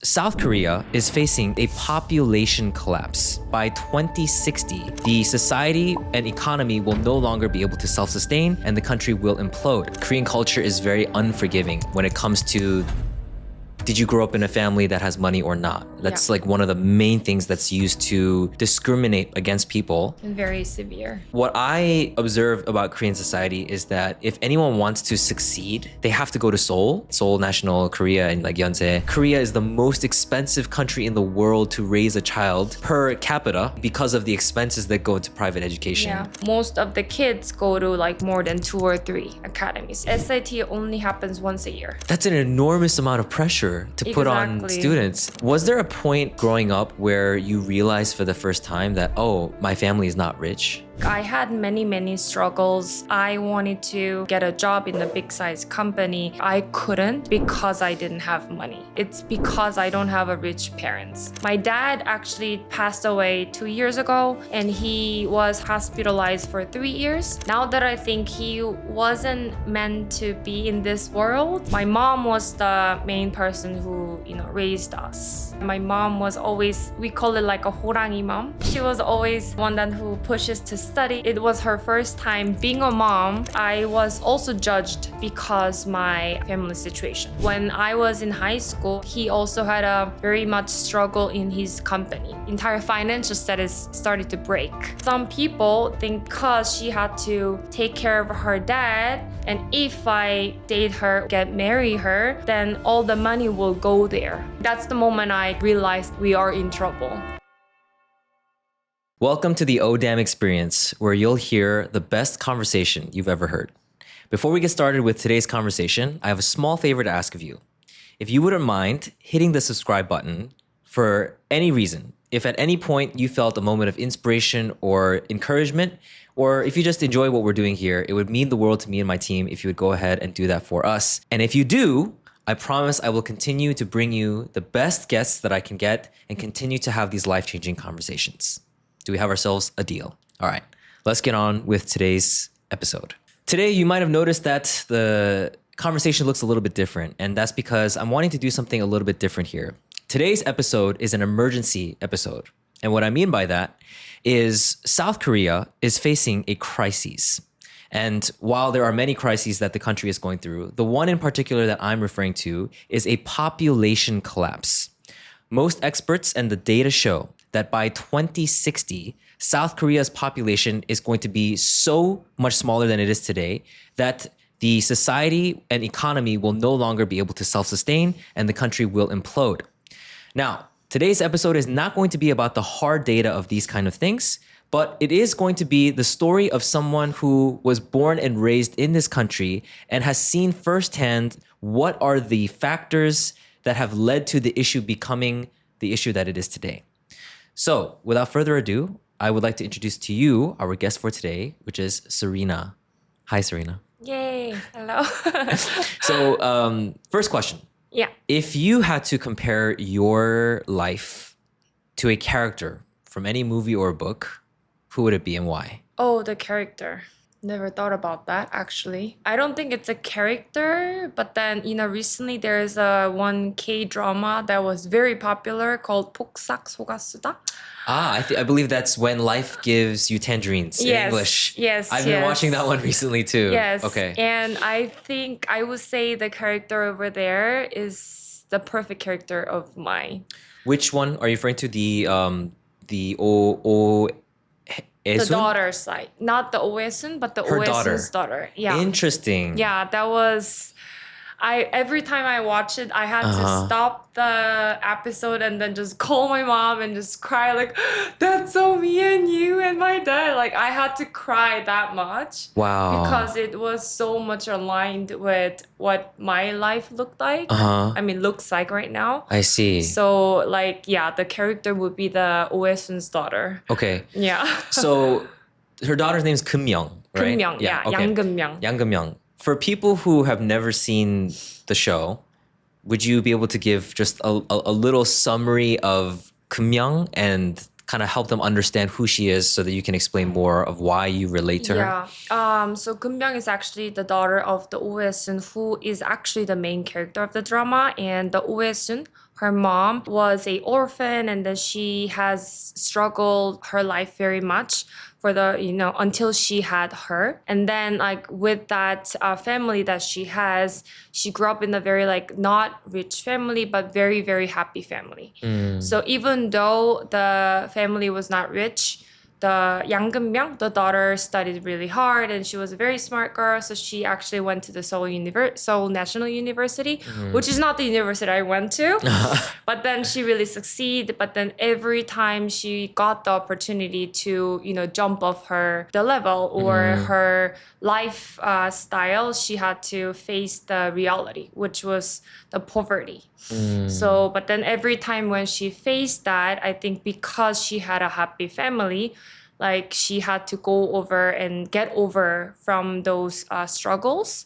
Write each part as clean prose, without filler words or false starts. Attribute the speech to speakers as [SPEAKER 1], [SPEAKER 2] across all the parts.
[SPEAKER 1] South Korea is facing a population collapse. By 2060, the society and economy will no longer be able to self-sustain and the country will implode. Korean culture is very unforgiving when it comes to did you grow up in a family that has money or not? That's like one of the main things that's used to discriminate against people.
[SPEAKER 2] And very severe.
[SPEAKER 1] What I observe about Korean society is that if anyone wants to succeed, they have to go to Seoul, National Korea, and like Yeonse. Korea is the most expensive country in the world to raise a child per capita because of the expenses that go into private education.
[SPEAKER 2] Yeah, most of the kids go to like more than 2 or 3 academies. SAT only happens once a year.
[SPEAKER 1] That's an enormous amount of pressure to put on students. Was there a point growing up where you realized for the first time that, oh, my family is not rich?
[SPEAKER 2] I had many struggles. I wanted to get a job in a big size company. I couldn't because I didn't have money. It's because I don't have a rich parents. My dad actually passed away 2 years ago and he was hospitalized for 3 years. Now that I think he wasn't meant to be in this world, my mom was the main person who, raised us. My mom was always, we call it like a 호랑이 mom. She was always one that who pushes to study. It was her first time being a mom. I was also judged because my family situation. When I was in high school, he also had a very much struggle in his company. Entire financial status started to break. Some people think because she had to take care of her dad, and if I date her, marry her, then all the money will go there. That's the moment I realized we are in trouble.
[SPEAKER 1] Welcome to the OHDANM Experience, where you'll hear the best conversation you've ever heard. Before we get started with today's conversation, I have a small favor to ask of you. If you wouldn't mind hitting the subscribe button for any reason, if at any point you felt a moment of inspiration or encouragement, or if you just enjoy what we're doing here, it would mean the world to me and my team if you would go ahead and do that for us. And if you do, I promise I will continue to bring you the best guests that I can get and continue to have these life-changing conversations. Do we have ourselves a deal? All right, let's get on with today's episode. Today, you might have noticed that the conversation looks a little bit different, and that's because I'm wanting to do something a little bit different here. Today's episode is an emergency episode. And what I mean by that is South Korea is facing a crisis. And while there are many crises that the country is going through, the one in particular that I'm referring to is a population collapse. Most experts and the data show that by 2060, South Korea's population is going to be so much smaller than it is today that the society and economy will no longer be able to self-sustain and the country will implode. Now, today's episode is not going to be about the hard data of these kind of things, but it is going to be the story of someone who was born and raised in this country and has seen firsthand what are the factors that have led to the issue becoming the issue that it is today. So, without further ado, I would like to introduce to you our guest for today, which is Serena. Hi, Serena.
[SPEAKER 2] Yay, hello.
[SPEAKER 1] So, first question.
[SPEAKER 2] Yeah.
[SPEAKER 1] If you had to compare your life to a character from any movie or book, who would it be and why?
[SPEAKER 2] Oh, the character. Never thought about that, actually. I don't think it's a character, but then, recently there's one K-drama that was very popular called 폭삭 속았수다.
[SPEAKER 1] I believe that's When Life Gives You Tangerines in English.
[SPEAKER 2] Yes,
[SPEAKER 1] I've been watching that one recently too.
[SPEAKER 2] Yes.
[SPEAKER 1] Okay.
[SPEAKER 2] And I think I would say the character over there is the perfect character of mine.
[SPEAKER 1] Which one are you referring to? The
[SPEAKER 2] The daughter's side. Not the Oesun, but the
[SPEAKER 1] Her
[SPEAKER 2] Oesun's daughter. Yeah.
[SPEAKER 1] Interesting.
[SPEAKER 2] Yeah, that was... every time I watch it, I had to stop the episode and then just call my mom and just cry like, that's so me and you and my dad. Like, I had to cry that much.
[SPEAKER 1] Wow.
[SPEAKER 2] Because it was so much aligned with what my life looked like. Looks like right now.
[SPEAKER 1] I see.
[SPEAKER 2] So, the character would be the Oesun's daughter.
[SPEAKER 1] Okay.
[SPEAKER 2] Yeah.
[SPEAKER 1] So, her daughter's name is Kumyong, right?
[SPEAKER 2] Kumyong, yeah.
[SPEAKER 1] Okay.
[SPEAKER 2] Kumyong.
[SPEAKER 1] For people who have never seen the show, would you be able to give just a little summary of Kumyong and kind of help them understand who she is so that you can explain more of why you relate to her?
[SPEAKER 2] Yeah. So Kumyong is actually the daughter of the Oesun, who is actually the main character of the drama. And the Oesun, her mom was a orphan, and then she has struggled her life very much for until she had her. And then like with that family that she has, she grew up in a very like not rich family, but very, very happy family. So even though the family was not rich, the Kumyong, the daughter, studied really hard, and she was a very smart girl. So she actually went to the Seoul National University, which is not the university I went to. But then she really succeeded. But then every time she got the opportunity to, jump off the level or her life style, she had to face the reality, which was the poverty. So, but then every time when she faced that, I think because she had a happy family, like she had to go over and get over from those struggles.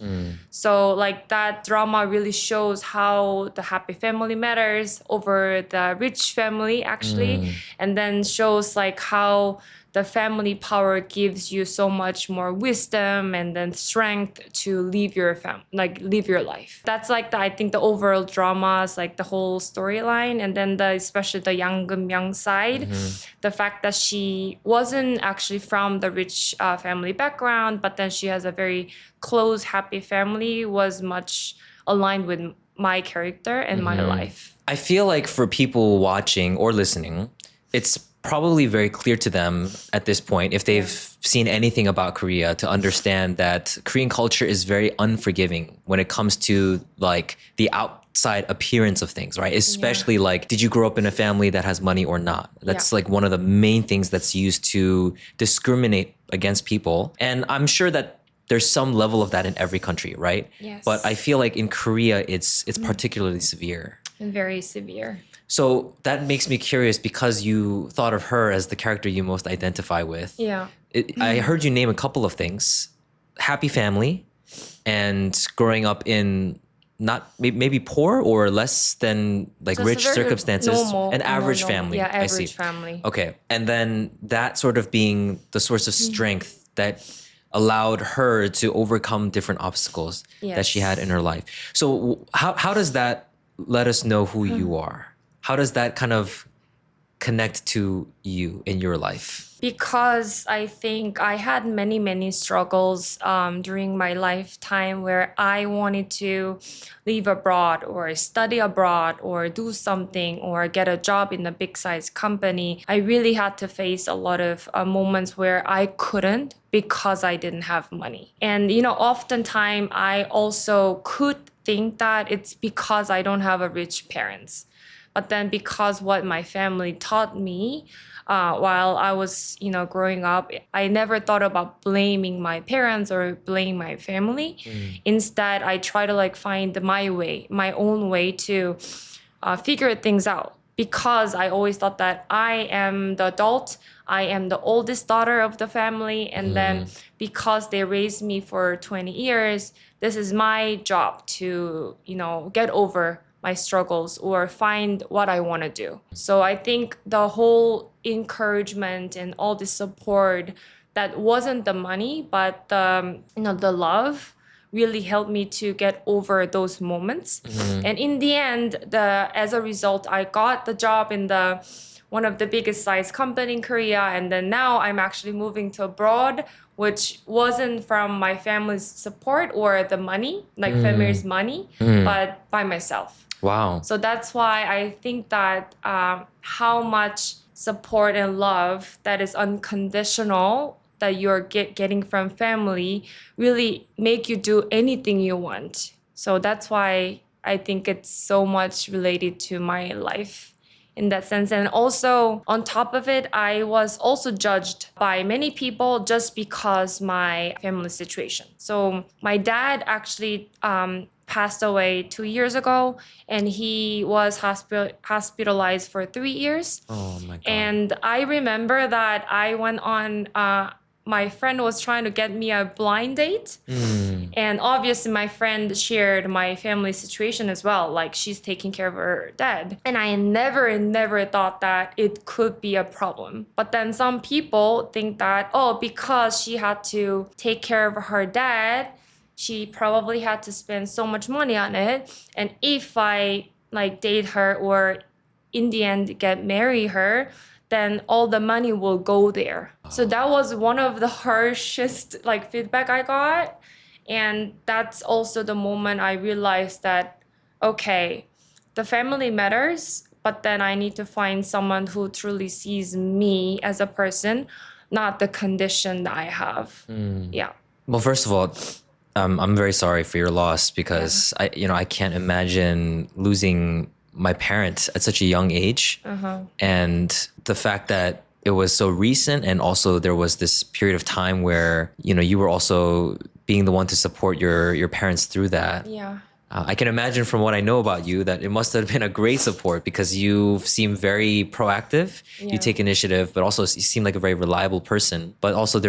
[SPEAKER 2] So like that drama really shows how the happy family matters over the rich family actually. And then shows like how the family power gives you so much more wisdom and then strength to live your live your life. That's like I think the overall drama is like the whole storyline, and then especially the Yang Kumyong side, the fact that she wasn't actually from the rich family background, but then she has a very close, happy family was much aligned with my character and my life.
[SPEAKER 1] I feel like for people watching or listening, it's probably very clear to them at this point, if they've seen anything about Korea, to understand that Korean culture is very unforgiving when it comes to like the outside appearance of things, right? Especially like, did you grow up in a family that has money or not? That's like one of the main things that's used to discriminate against people. And I'm sure that there's some level of that in every country, right?
[SPEAKER 2] Yes.
[SPEAKER 1] But I feel like in Korea, it's particularly severe.
[SPEAKER 2] And very severe.
[SPEAKER 1] So that makes me curious, because you thought of her as the character you most identify with.
[SPEAKER 2] Yeah.
[SPEAKER 1] I heard you name a couple of things: happy family, and growing up in not maybe poor or less than like
[SPEAKER 2] Just
[SPEAKER 1] rich
[SPEAKER 2] very
[SPEAKER 1] circumstances,
[SPEAKER 2] normal,
[SPEAKER 1] an average family.
[SPEAKER 2] Yeah,
[SPEAKER 1] I see.
[SPEAKER 2] average family.
[SPEAKER 1] Okay, and then that sort of being the source of strength that allowed her to overcome different obstacles that she had in her life. So how does that let us know who you are? How does that kind of connect to you in your life?
[SPEAKER 2] Because I think I had many, many struggles during my lifetime where I wanted to live abroad or study abroad or do something or get a job in a big size company. I really had to face a lot of moments where I couldn't because I didn't have money. And, oftentimes I also could think that it's because I don't have a rich parents. But then because what my family taught me while I was, growing up, I never thought about blaming my parents or blaming my family. Instead, I try to find my own way to figure things out. Because I always thought that I am the adult, I am the oldest daughter of the family, and then because they raised me for 20 years, this is my job to, get over my struggles or find what I want to do. So I think the whole encouragement and all the support that wasn't the money, but the love really helped me to get over those moments. And in the end, as a result, I got the job in one of the biggest size company in Korea. And then now I'm actually moving to abroad, which wasn't from my family's support or the money, family's money, but by myself.
[SPEAKER 1] Wow.
[SPEAKER 2] So that's why I think that how much support and love that is unconditional that you're getting from family really make you do anything you want. So that's why I think it's so much related to my life in that sense. And also on top of it, I was also judged by many people just because my family situation. So my dad actually passed away 2 years ago, and he was hospitalized for 3 years.
[SPEAKER 1] Oh my God.
[SPEAKER 2] And I remember that I went on, my friend was trying to get me a blind date. And obviously my friend shared my family situation as well. Like she's taking care of her dad. And I never thought that it could be a problem. But then some people think that, because she had to take care of her dad, she probably had to spend so much money on it. And if I like date her or in the end get marry her, then all the money will go there. So that was one of the harshest like feedback I got. And that's also the moment I realized that, okay, the family matters, but then I need to find someone who truly sees me as a person, not the condition that I have. Yeah.
[SPEAKER 1] Well, first of all, I'm very sorry for your loss because I can't imagine losing my parents at such a young age. And the fact that it was so recent, and also there was this period of time where, you were also being the one to support your parents through that.
[SPEAKER 2] Yeah.
[SPEAKER 1] I can imagine from what I know about you that it must have been a great support because you seem very proactive.
[SPEAKER 2] Yeah.
[SPEAKER 1] You take initiative, but also you seem like a very reliable person. But also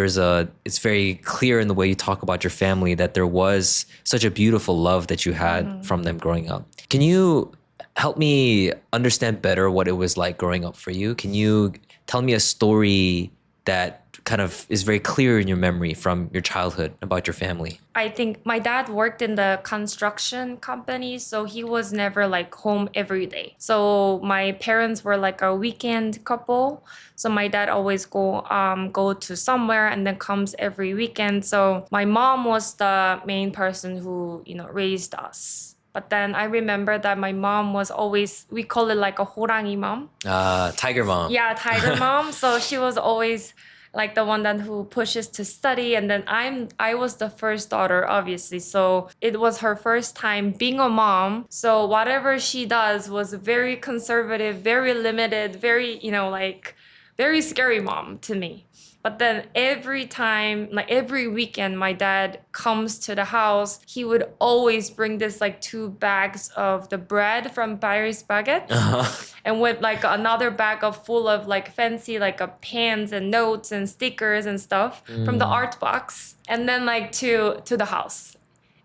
[SPEAKER 1] it's very clear in the way you talk about your family that there was such a beautiful love that you had from them growing up. Can you help me understand better what it was like growing up for you? Can you tell me a story that kind of is very clear in your memory from your childhood about your family?
[SPEAKER 2] I think my dad worked in the construction company, so he was never like home every day. So my parents were like a weekend couple. So my dad always go to somewhere and then comes every weekend. So my mom was the main person who, raised us. But then I remember that my mom was always, we call it like a 호랑이 mom.
[SPEAKER 1] Tiger mom.
[SPEAKER 2] Yeah, tiger mom. So she was always like the one that who pushes to study, and then I was the first daughter, obviously, so it was her first time being a mom. So whatever she does was very conservative, very limited, very very scary mom to me. But then every time, like every weekend, my dad comes to the house, he would always bring this like 2 bags of the bread from Paris Baguette. And with like another bag of full of like fancy like pens and notes and stickers and stuff from the art box. And then like to the house.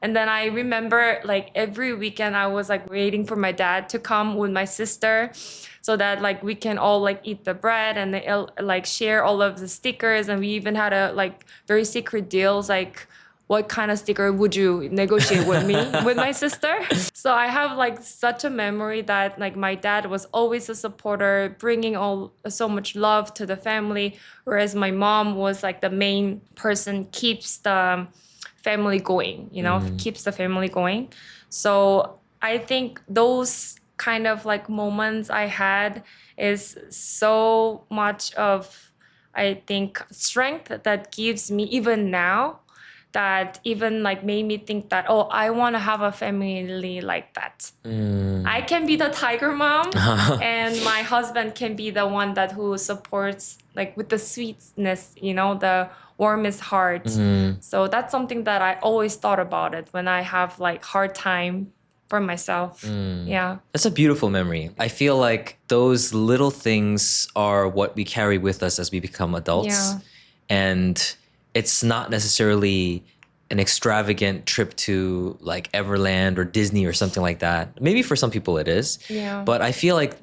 [SPEAKER 2] And then I remember like every weekend I was like waiting for my dad to come with my sister so that like we can all like eat the bread and like share all of the stickers. And we even had a like very secret deals like, what kind of sticker would you negotiate with me, with my sister? So I have like such a memory that like my dad was always a supporter, bringing so much love to the family, whereas my mom was like the main person, keeps the family going, keeps the family going. So I think those kind of like moments I had is so much of, I think, strength that gives me even now, that even like made me think that, oh, I want to have a family like that. I can be the tiger mom and my husband can be the one that who supports like with the sweetness, the warmest heart. So that's something that I always thought about it when I have like hard time for myself. Yeah.
[SPEAKER 1] That's a beautiful memory. I feel like those little things are what we carry with us as we become adults.
[SPEAKER 2] Yeah.
[SPEAKER 1] And it's not necessarily an extravagant trip to like Everland or Disney or something like that. Maybe for some people it is.
[SPEAKER 2] Yeah.
[SPEAKER 1] But I feel like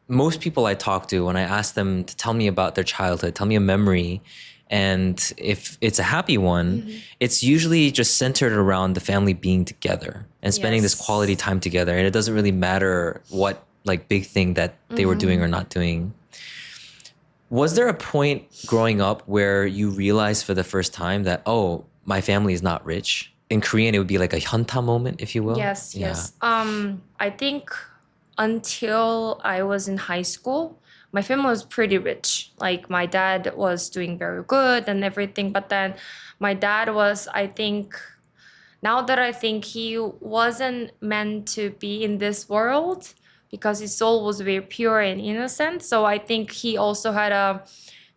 [SPEAKER 1] most people I talk to, when I ask them to tell me about their childhood, tell me a memory, and if it's a happy one, it's usually just centered around the family being together and spending this quality time together. And it doesn't really matter what like big thing that they were doing or not doing. Was there a point growing up where you realized for the first time that, oh, my family is not rich? In Korean, it would be like a 현타 moment, if you will.
[SPEAKER 2] Yes. I think until I was in high school, my family was pretty rich. Like my dad was doing very good and everything. But then my dad was, I think, now that I think he wasn't meant to be in this world because his soul was very pure and innocent. So I think he also had a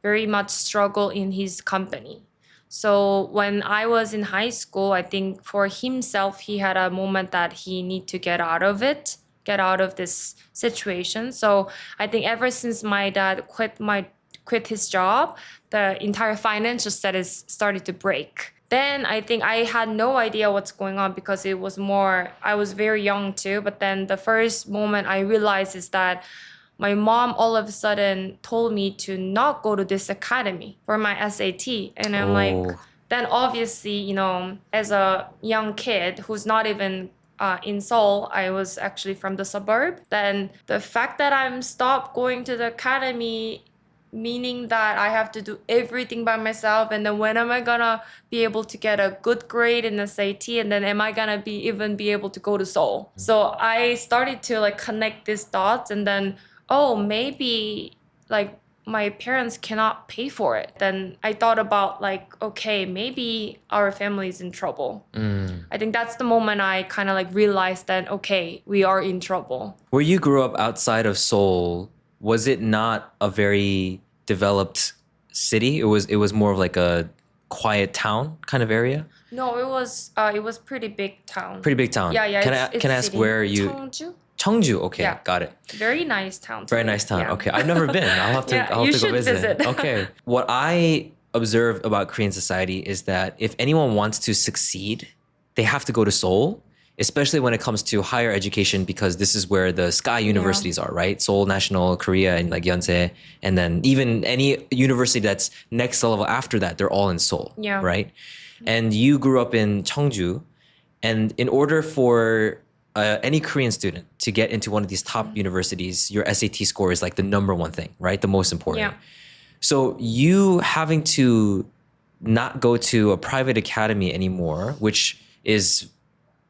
[SPEAKER 2] very much struggle in his company. So when I was in high school, I think for himself, he had a moment that he need to get out of it, get out of this situation. So I think ever since my dad quit his job, the entire financial status started to break. Then I think I had no idea what's going on because it was more, I was very young too. But then the first moment I realized is that my mom all of a sudden told me to not go to this academy for my SAT. And I'm like, then obviously, as a young kid who's not even in Seoul, I was actually from the suburb. Then the fact that I'm stopped going to the academy, meaning that I have to do everything by myself, and then when am I gonna be able to get a good grade in SAT, and then am I gonna be able to go to Seoul? So I started to like connect these dots, and then maybe like my parents cannot pay for it. Then I thought about like, okay, maybe our family is in trouble. I think that's the moment I kind of like realized that, okay, we are in trouble.
[SPEAKER 1] Where you grew up outside of Seoul, was it not a very developed city? It was more of like a quiet town kind of area?
[SPEAKER 2] No, it was pretty big town.
[SPEAKER 1] Pretty big town.
[SPEAKER 2] Yeah.
[SPEAKER 1] Can I ask
[SPEAKER 2] city.
[SPEAKER 1] where you?
[SPEAKER 2] Cheongju.
[SPEAKER 1] Cheongju. Okay,
[SPEAKER 2] Yeah.
[SPEAKER 1] got it.
[SPEAKER 2] Very nice town.
[SPEAKER 1] Very nice town.
[SPEAKER 2] Yeah.
[SPEAKER 1] Okay, I've never been. I'll have to.
[SPEAKER 2] Yeah,
[SPEAKER 1] I'll have
[SPEAKER 2] you
[SPEAKER 1] to go
[SPEAKER 2] should
[SPEAKER 1] visit.
[SPEAKER 2] visit.
[SPEAKER 1] Okay. What I observe about Korean society is that if anyone wants to succeed, they have to go to Seoul, especially when it comes to higher education, because this is where the sky universities are, right? Seoul National, Korea, and like Yonsei, and then even any university that's next level after that, they're all in Seoul,
[SPEAKER 2] Yeah.
[SPEAKER 1] right? And you grew up in Cheongju, and in order for any Korean student to get into one of these top universities, your SAT score is like the number one thing, right? The most important.
[SPEAKER 2] Yeah.
[SPEAKER 1] So you having to not go to a private academy anymore, which is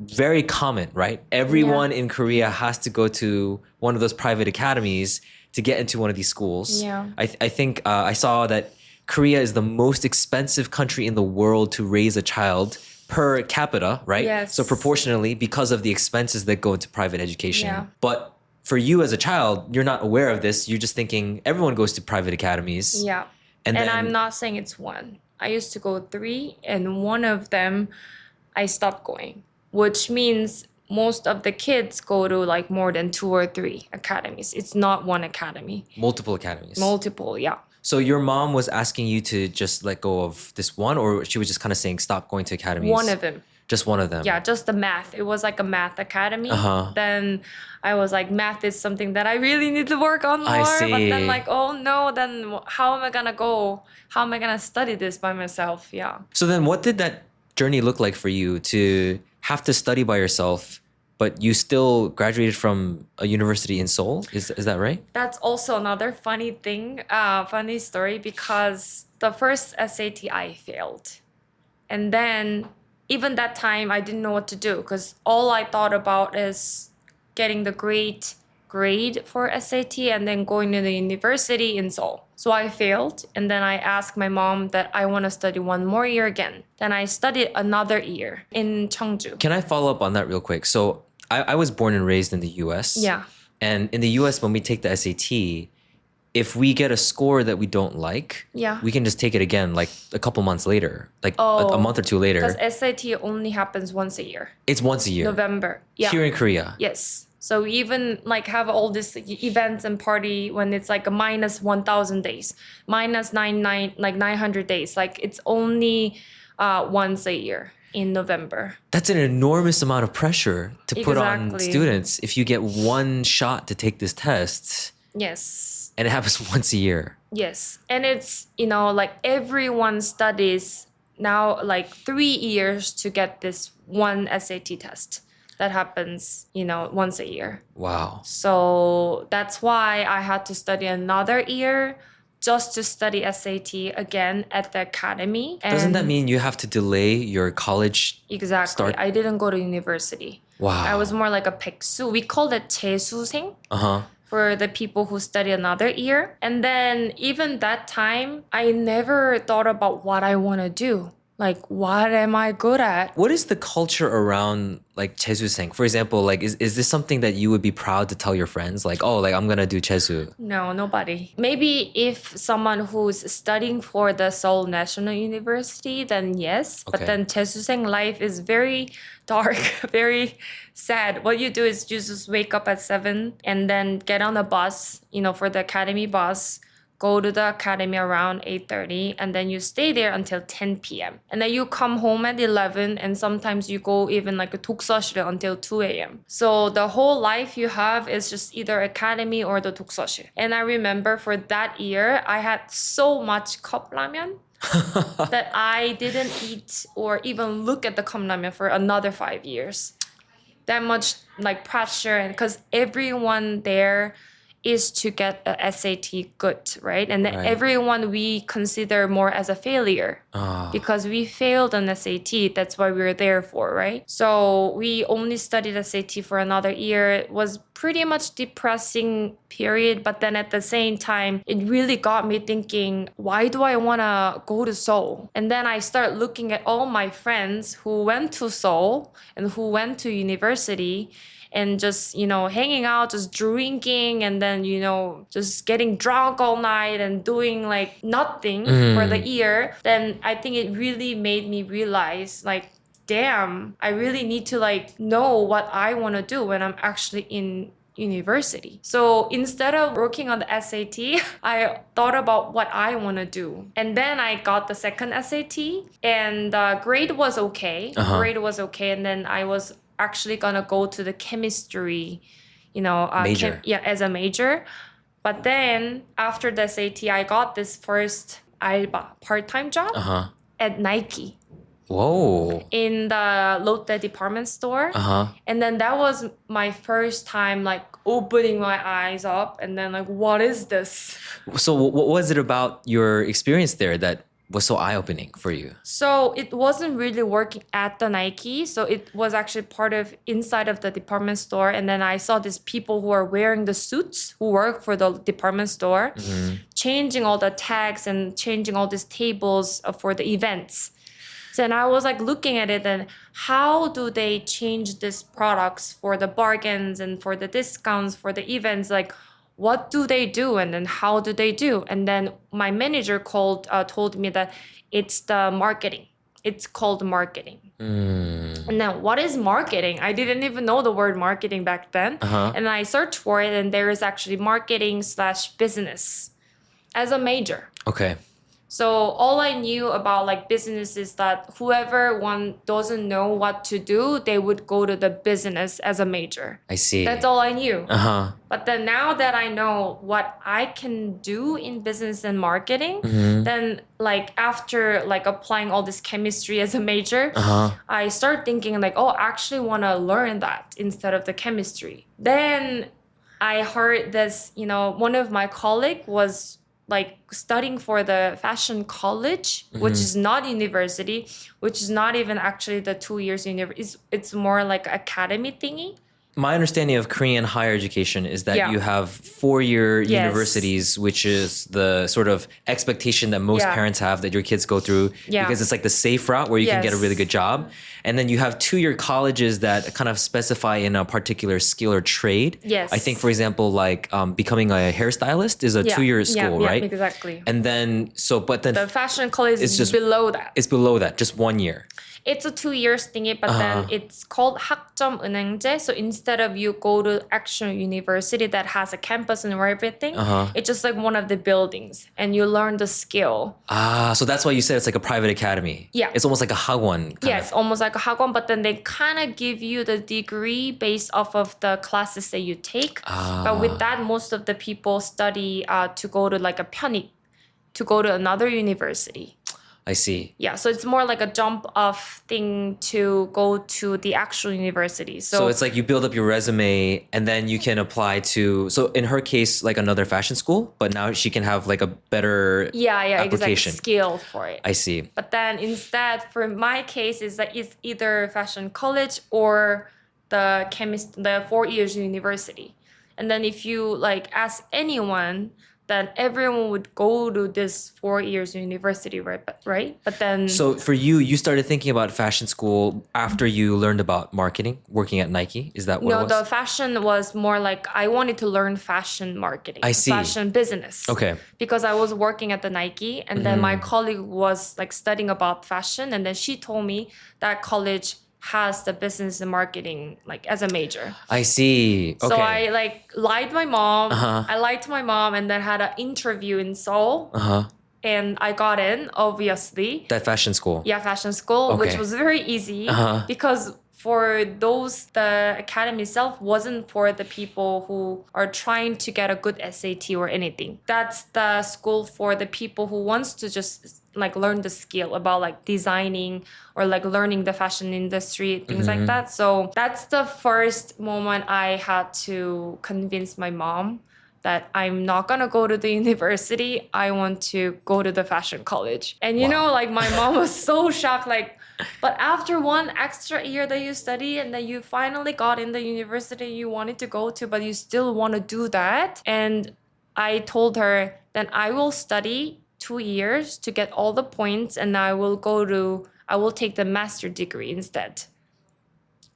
[SPEAKER 1] very common, right? Everyone in Korea has to go to one of those private academies to get into one of these schools.
[SPEAKER 2] Yeah.
[SPEAKER 1] I think I saw that Korea is the most expensive country in the world to raise a child per capita, right?
[SPEAKER 2] Yes.
[SPEAKER 1] So proportionally, because of the expenses that go into private education.
[SPEAKER 2] Yeah.
[SPEAKER 1] But for you as a child, you're not aware of this. You're just thinking everyone goes to private academies.
[SPEAKER 2] Yeah.
[SPEAKER 1] And
[SPEAKER 2] And
[SPEAKER 1] then,
[SPEAKER 2] I'm not saying it's one. I used to go 3, and one of them I stopped going, which means most of the kids go to like more than 2 or 3 academies. It's not one academy.
[SPEAKER 1] multiple academies.
[SPEAKER 2] Multiple, yeah.
[SPEAKER 1] So your mom was asking you to just let go of this one, or she was just kind of saying stop going to academies?
[SPEAKER 2] One of them.
[SPEAKER 1] Just one of them.
[SPEAKER 2] Yeah, just the math. It was like a math academy.
[SPEAKER 1] Uh-huh.
[SPEAKER 2] Then I was like, math is something that I really need to work on more.
[SPEAKER 1] I
[SPEAKER 2] But
[SPEAKER 1] see.
[SPEAKER 2] then like, oh no, then how am I gonna go? How am I gonna study this by myself? Yeah.
[SPEAKER 1] So then what did that journey look like for you to have to study by yourself, but you still graduated from a university in Seoul? Is that right?
[SPEAKER 2] That's also another funny thing, funny story, because the first SAT I failed. And then even that time, I didn't know what to do, because all I thought about is getting the great grade for SAT and then going to the university in Seoul. So I failed, and then I asked my mom that I want to study one more year again. Then I studied another year in Cheongju.
[SPEAKER 1] Can I follow up on that real quick? So I was born and raised in the US.
[SPEAKER 2] Yeah.
[SPEAKER 1] And in the US, when we take the SAT, if we get a score that we don't like,
[SPEAKER 2] Yeah.
[SPEAKER 1] we can just take it again like a couple months later, like a
[SPEAKER 2] Oh,
[SPEAKER 1] month or two later.
[SPEAKER 2] Because SAT only happens once a year,
[SPEAKER 1] It's once a year.
[SPEAKER 2] November. Yeah.
[SPEAKER 1] Here in Korea.
[SPEAKER 2] Yes. So we even like have all these events and party when it's like a minus 1,000 days, minus 900 days. Like it's only once a year in November.
[SPEAKER 1] That's an enormous amount of pressure to put on
[SPEAKER 2] Exactly.
[SPEAKER 1] students if you get one shot to take this test
[SPEAKER 2] Yes.
[SPEAKER 1] and it happens once a year.
[SPEAKER 2] Yes. And it's, like everyone studies now like 3 years to get this one SAT test that happens, once a year.
[SPEAKER 1] Wow.
[SPEAKER 2] So that's why I had to study another year just to study SAT again at the academy. And
[SPEAKER 1] Doesn't that mean you have to delay your college?
[SPEAKER 2] exactly?
[SPEAKER 1] start-
[SPEAKER 2] I didn't go to university.
[SPEAKER 1] Wow.
[SPEAKER 2] I was more like a 백수. We called it 재수생
[SPEAKER 1] Uh-huh.
[SPEAKER 2] for the people who study another year. And then even that time, I never thought about what I want to do. Like, what am I good at?
[SPEAKER 1] What is the culture around like jesuseng? For example, like is this something that you would be proud to tell your friends? Like, oh, like I'm gonna do jesu.
[SPEAKER 2] No, nobody. Maybe if someone who's studying for the Seoul National University, then yes.
[SPEAKER 1] Okay.
[SPEAKER 2] But then 재수생 life is very dark, very sad. What you do is you just wake up at 7 and then get on a bus, for the academy bus, go to the academy around 8:30, and then you stay there until 10 p.m. And then you come home at 11, and sometimes you go even like a 독서실 until 2 a.m. So the whole life you have is just either academy or the 독서실. And I remember for that year, I had so much cup ramen that I didn't eat or even look at the cup ramen for another 5 years. that much like pressure, and because everyone there is to get a SAT good, right? And then
[SPEAKER 1] Right.
[SPEAKER 2] everyone we consider more as a failure because we failed on SAT. That's why we were there for, right? So we only studied SAT for another year. It was pretty much depressing period, but then at the same time, it really got me thinking, why do I want to go to Seoul? And then I start looking at all my friends who went to Seoul and who went to university, and just, hanging out, just drinking, and then, just getting drunk all night and doing like nothing for the year, then I think it really made me realize like, damn, I really need to like know what I want to do when I'm actually in university. So instead of working on the SAT, I thought about what I want to do. And then I got the second SAT, and grade was okay. Grade was okay. And then I was actually gonna go to the chemistry,
[SPEAKER 1] Major.
[SPEAKER 2] as a major. But then after the SAT, I got this first alba, part-time job at Nike.
[SPEAKER 1] Whoa.
[SPEAKER 2] In the Lotte department store. And then that was my first time like opening my eyes up and then like, what is this?
[SPEAKER 1] So what was it about your experience there that was so eye-opening for you?
[SPEAKER 2] So it wasn't really working at the Nike. So it was actually part of inside of the department store. And then I saw these people who are wearing the suits who work for the department store, changing all the tags and changing all these tables for the events. So then I was like looking at it and how do they change these products for the bargains and for the discounts for the events? Like, what do they do and then how do they do? And then my manager told me that it's the marketing. It's called marketing. And then what is marketing? I didn't even know the word marketing back then. And I searched for it and there is actually marketing/business as a major.
[SPEAKER 1] Okay.
[SPEAKER 2] So all I knew about like business is that whoever one doesn't know what to do, they would go to the business as a major.
[SPEAKER 1] I see.
[SPEAKER 2] That's all I knew. But then now that I know what I can do in business and marketing, then like after like applying all this chemistry as a major, I start thinking like, oh, I actually want to learn that instead of the chemistry. Then I heard this, one of my colleagues was like studying for the fashion college, which is not university, which is not even actually the 2 years university. It's more like academy thingy.
[SPEAKER 1] My understanding of Korean higher education is that you have 4-year universities, which is the sort of expectation that most parents have that your kids go through because it's like the safe route where you can get a really good job. And then you have 2-year colleges that kind of specify in a particular skill or trade.
[SPEAKER 2] Yes.
[SPEAKER 1] I think, for example, like becoming a hairstylist is a 2-year school, right?
[SPEAKER 2] Exactly.
[SPEAKER 1] And then, the
[SPEAKER 2] fashion college is
[SPEAKER 1] just
[SPEAKER 2] below that.
[SPEAKER 1] It's below that, just 1 year.
[SPEAKER 2] It's a 2 years thingy, but then it's called 학점 은행제. So instead of you go to actual university that has a campus and everything, it's just like one of the buildings and you learn the skill.
[SPEAKER 1] So that's why you said it's like a private academy.
[SPEAKER 2] Yeah.
[SPEAKER 1] It's almost like a hagwon.
[SPEAKER 2] Yes, almost like a 학원, but then they kind of give you the degree based off of the classes that you take. But with that, most of the people study to go to like a 편입, to go to another university.
[SPEAKER 1] I see.
[SPEAKER 2] Yeah, so it's more like a jump off thing to go to the actual university.
[SPEAKER 1] So it's like you build up your resume and then you can apply to, so in her case, like another fashion school, but now she can have like a better application.
[SPEAKER 2] Exactly, skill for it.
[SPEAKER 1] I see.
[SPEAKER 2] But then instead, for my case, is that it's either fashion college or the 4 years university. And then if you like ask anyone, then everyone would go to this 4 years university, right? But then...
[SPEAKER 1] So for you, you started thinking about fashion school after you learned about marketing, working at Nike? Is that what it was?
[SPEAKER 2] No, the fashion was more like I wanted to learn fashion marketing.
[SPEAKER 1] I see.
[SPEAKER 2] Fashion business.
[SPEAKER 1] Okay.
[SPEAKER 2] Because I was working at the Nike and then my colleague was like studying about fashion and then she told me that college has the business and marketing like as a major.
[SPEAKER 1] I see. Okay.
[SPEAKER 2] So I like lied to my mom. I lied to my mom and then had an interview in Seoul. And I got in, obviously.
[SPEAKER 1] That fashion school.
[SPEAKER 2] Yeah, fashion school,
[SPEAKER 1] Okay.
[SPEAKER 2] which was very easy because for those, the academy itself wasn't for the people who are trying to get a good SAT or anything. That's the school for the people who wants to just like learn the skill about like designing or like learning the fashion industry, things like that. So that's the first moment I had to convince my mom that I'm not gonna go to the university. I want to go to the fashion college. And you know, like my mom was so shocked, like, but after one extra year that you study and that you finally got in the university you wanted to go to, but you still want to do that. And I told her, then I will study 2 years to get all the points and I will take the master degree instead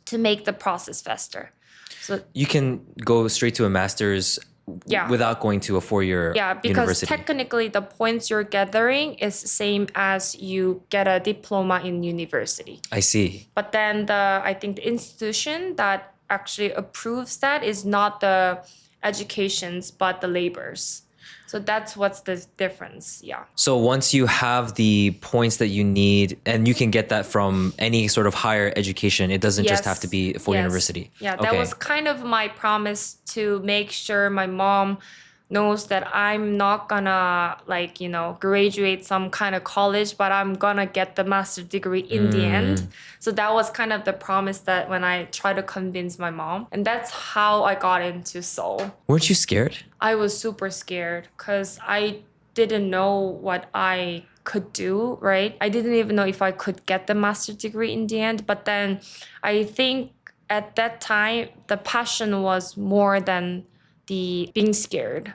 [SPEAKER 2] to make the process faster. So
[SPEAKER 1] You can go straight to a master's without going to a 4-year
[SPEAKER 2] because
[SPEAKER 1] university.
[SPEAKER 2] technically the points you're gathering is same as you get a diploma in university.
[SPEAKER 1] I see.
[SPEAKER 2] But then I think the institution that actually approves that is not the educations but the labors. So that's what's the difference. Yeah.
[SPEAKER 1] So once you have the points that you need, and you can get that from any sort of higher education, it doesn't just have to be a full university.
[SPEAKER 2] Yeah, that was kind of my promise to make sure my mom knows that I'm not gonna like, graduate some kind of college, but I'm gonna get the master's degree in the end. So that was kind of the promise that when I try to convince my mom. And that's how I got into Seoul.
[SPEAKER 1] Weren't you scared?
[SPEAKER 2] I was super scared because I didn't know what I could do, right? I didn't even know if I could get the master's degree in the end. But then I think at that time, the passion was more than the being scared.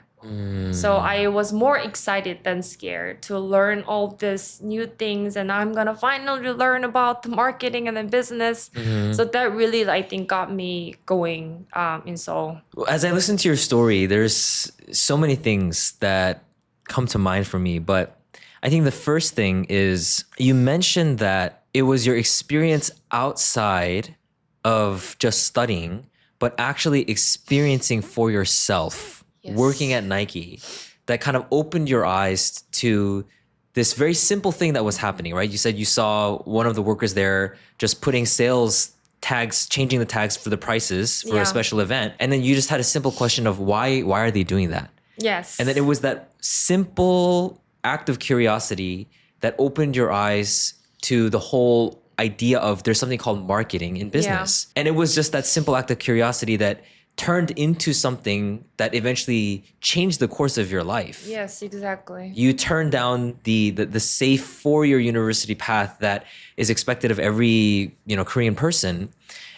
[SPEAKER 2] So I was more excited than scared to learn all these new things, and I'm gonna finally learn about the marketing and the business. So that really, I think, got me going in Seoul.
[SPEAKER 1] As I listen to your story, there's so many things that come to mind for me, but I think the first thing is you mentioned that it was your experience outside of just studying, but actually experiencing for yourself, working at Nike, that kind of opened your eyes to this very simple thing that was happening, right? You said you saw one of the workers there just putting sales tags, changing the tags for the prices for a special event. And then you just had a simple question of why are they doing that?
[SPEAKER 2] Yes.
[SPEAKER 1] And then it was that simple act of curiosity that opened your eyes to the whole idea of there's something called marketing in business. And it was just that simple act of curiosity that turned into something that eventually changed the course of your life.
[SPEAKER 2] Yes, exactly.
[SPEAKER 1] You turned down the safe 4-year university path that is expected of every Korean person,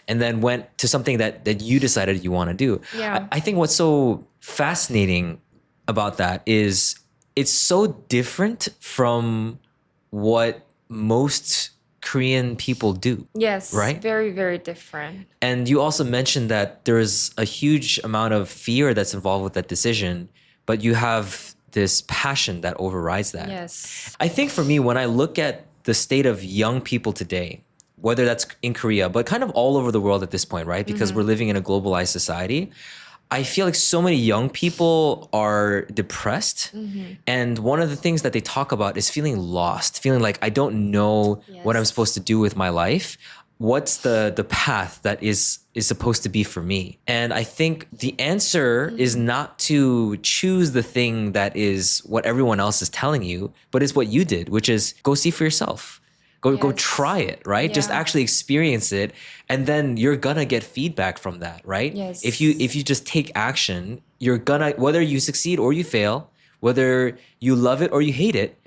[SPEAKER 1] and then went to something that you decided you want to do.
[SPEAKER 2] Yeah.
[SPEAKER 1] I think what's so fascinating about that is it's so different from what most Korean people do.
[SPEAKER 2] Yes,
[SPEAKER 1] right?
[SPEAKER 2] Very, very different.
[SPEAKER 1] And you also mentioned that there's a huge amount of fear that's involved with that decision, but you have this passion that overrides that.
[SPEAKER 2] Yes.
[SPEAKER 1] I think for me, when I look at the state of young people today, whether that's in Korea, but kind of all over the world at this point, right? Because we're living in a globalized society, I feel like so many young people are depressed. And one of the things that they talk about is feeling lost, feeling like I don't know what I'm supposed to do with my life. What's the path that is supposed to be for me? And I think the answer is not to choose the thing that is what everyone else is telling you, but it's what you did, which is go see for yourself. Go try it, right?
[SPEAKER 2] Yeah.
[SPEAKER 1] Just actually experience it, and then you're gonna get feedback from that, right?
[SPEAKER 2] Yes.
[SPEAKER 1] If you just take action, you're gonna, whether you succeed or you fail, whether you love it or you hate it,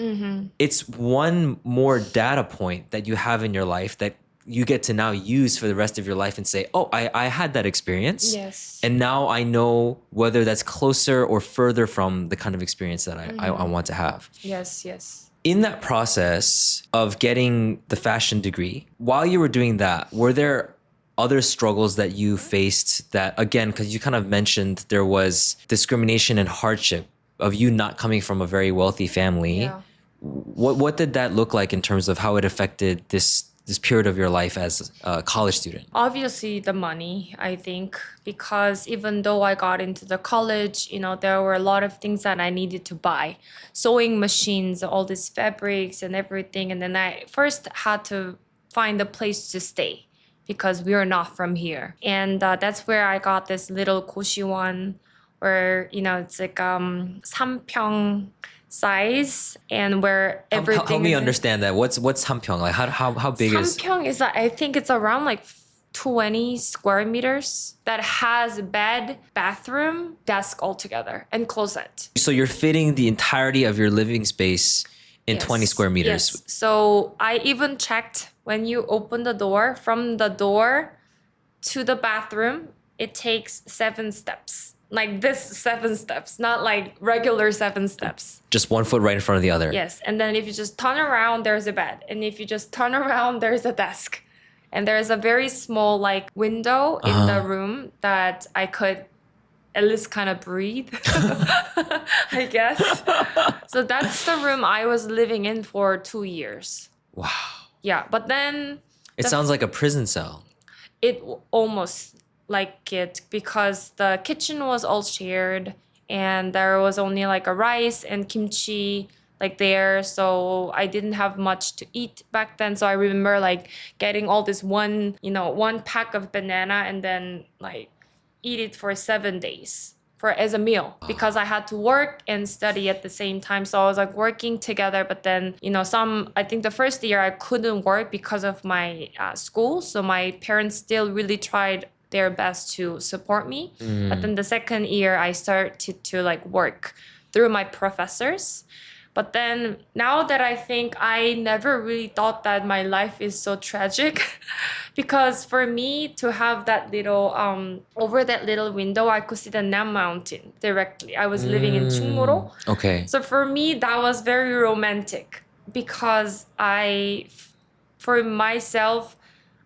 [SPEAKER 1] it's one more data point that you have in your life that you get to now use for the rest of your life and say, oh, I had that experience.
[SPEAKER 2] Yes.
[SPEAKER 1] And now I know whether that's closer or further from the kind of experience that I want to have.
[SPEAKER 2] Yes, yes.
[SPEAKER 1] In that process of getting the fashion degree, while you were doing that, were there other struggles that you faced that, again, because you kind of mentioned there was discrimination and hardship of you not coming from a very wealthy family.
[SPEAKER 2] Yeah.
[SPEAKER 1] What did that look like in terms of how it affected this period of your life as a college student?
[SPEAKER 2] Obviously, the money, I think, because even though I got into the college, there were a lot of things that I needed to buy. Sewing machines, all these fabrics and everything. And then I first had to find a place to stay because we are not from here. And that's where I got this little Koshian where, it's like 3평 size, and where everything
[SPEAKER 1] Help me
[SPEAKER 2] is
[SPEAKER 1] understand that. What's hampyeong? Like how big is
[SPEAKER 2] 3평 is, I think it's around like 20 square meters that has bed, bathroom, desk all together, and closet.
[SPEAKER 1] so you're fitting the entirety of your living space in
[SPEAKER 2] Yes.
[SPEAKER 1] 20 square meters.
[SPEAKER 2] Yes. So I even checked, when you open the door, from the door to the bathroom, it takes 7 steps. Like this 7 steps, not like regular 7 steps.
[SPEAKER 1] Just 1 foot right in front of the other.
[SPEAKER 2] Yes. And then if you just turn around, there's a bed. And if you just turn around, there's a desk. And there's a very small like window in the room that I could at least kind of breathe, I guess. So that's the room I was living in for 2 years.
[SPEAKER 1] Wow.
[SPEAKER 2] Yeah. But then
[SPEAKER 1] It sounds like a prison cell.
[SPEAKER 2] it almost like it, because the kitchen was all shared and there was only like a rice and kimchi like there, so I didn't have much to eat back then. So I remember like getting all this one pack of banana and then like eat it for 7 days for as a meal, because I had to work and study at the same time. So I was like working together, but then I think the first year I couldn't work because of my school, so my parents still really tried their best to support me. But then the second year I started to like work through my professors. But then now that I think, I never really thought that my life is so tragic, because for me to have that little over that little window, I could see the Nam Mountain directly. I was living in Chungmuro.
[SPEAKER 1] Okay.
[SPEAKER 2] So for me, that was very romantic, because for myself,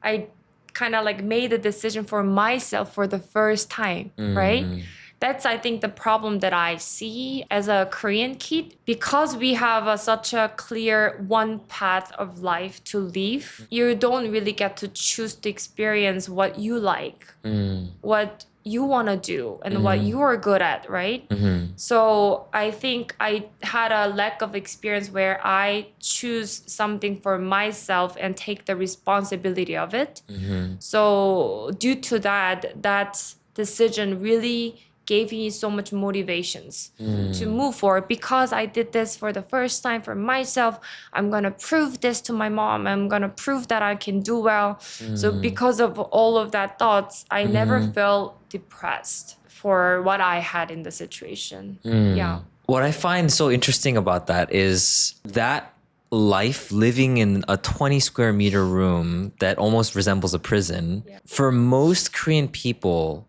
[SPEAKER 2] I kind of like made a decision for myself for the first time, right? That's, I think, the problem that I see as a Korean kid, because we have such a clear one path of life to live. You don't really get to choose to experience what you like, what you want to do, and what you are good at, right? So I think I had a lack of experience where I choose something for myself and take the responsibility of it. So due to that decision really gave me so much motivations to move forward, because I did this for the first time for myself. I'm going to prove this to my mom. I'm going to prove that I can do well. So because of all of that thoughts, I never felt depressed for what I had in the situation. Yeah.
[SPEAKER 1] What I find so interesting about that is that life living in a 20 square meter room that almost resembles a prison.
[SPEAKER 2] Yeah.
[SPEAKER 1] For most Korean people,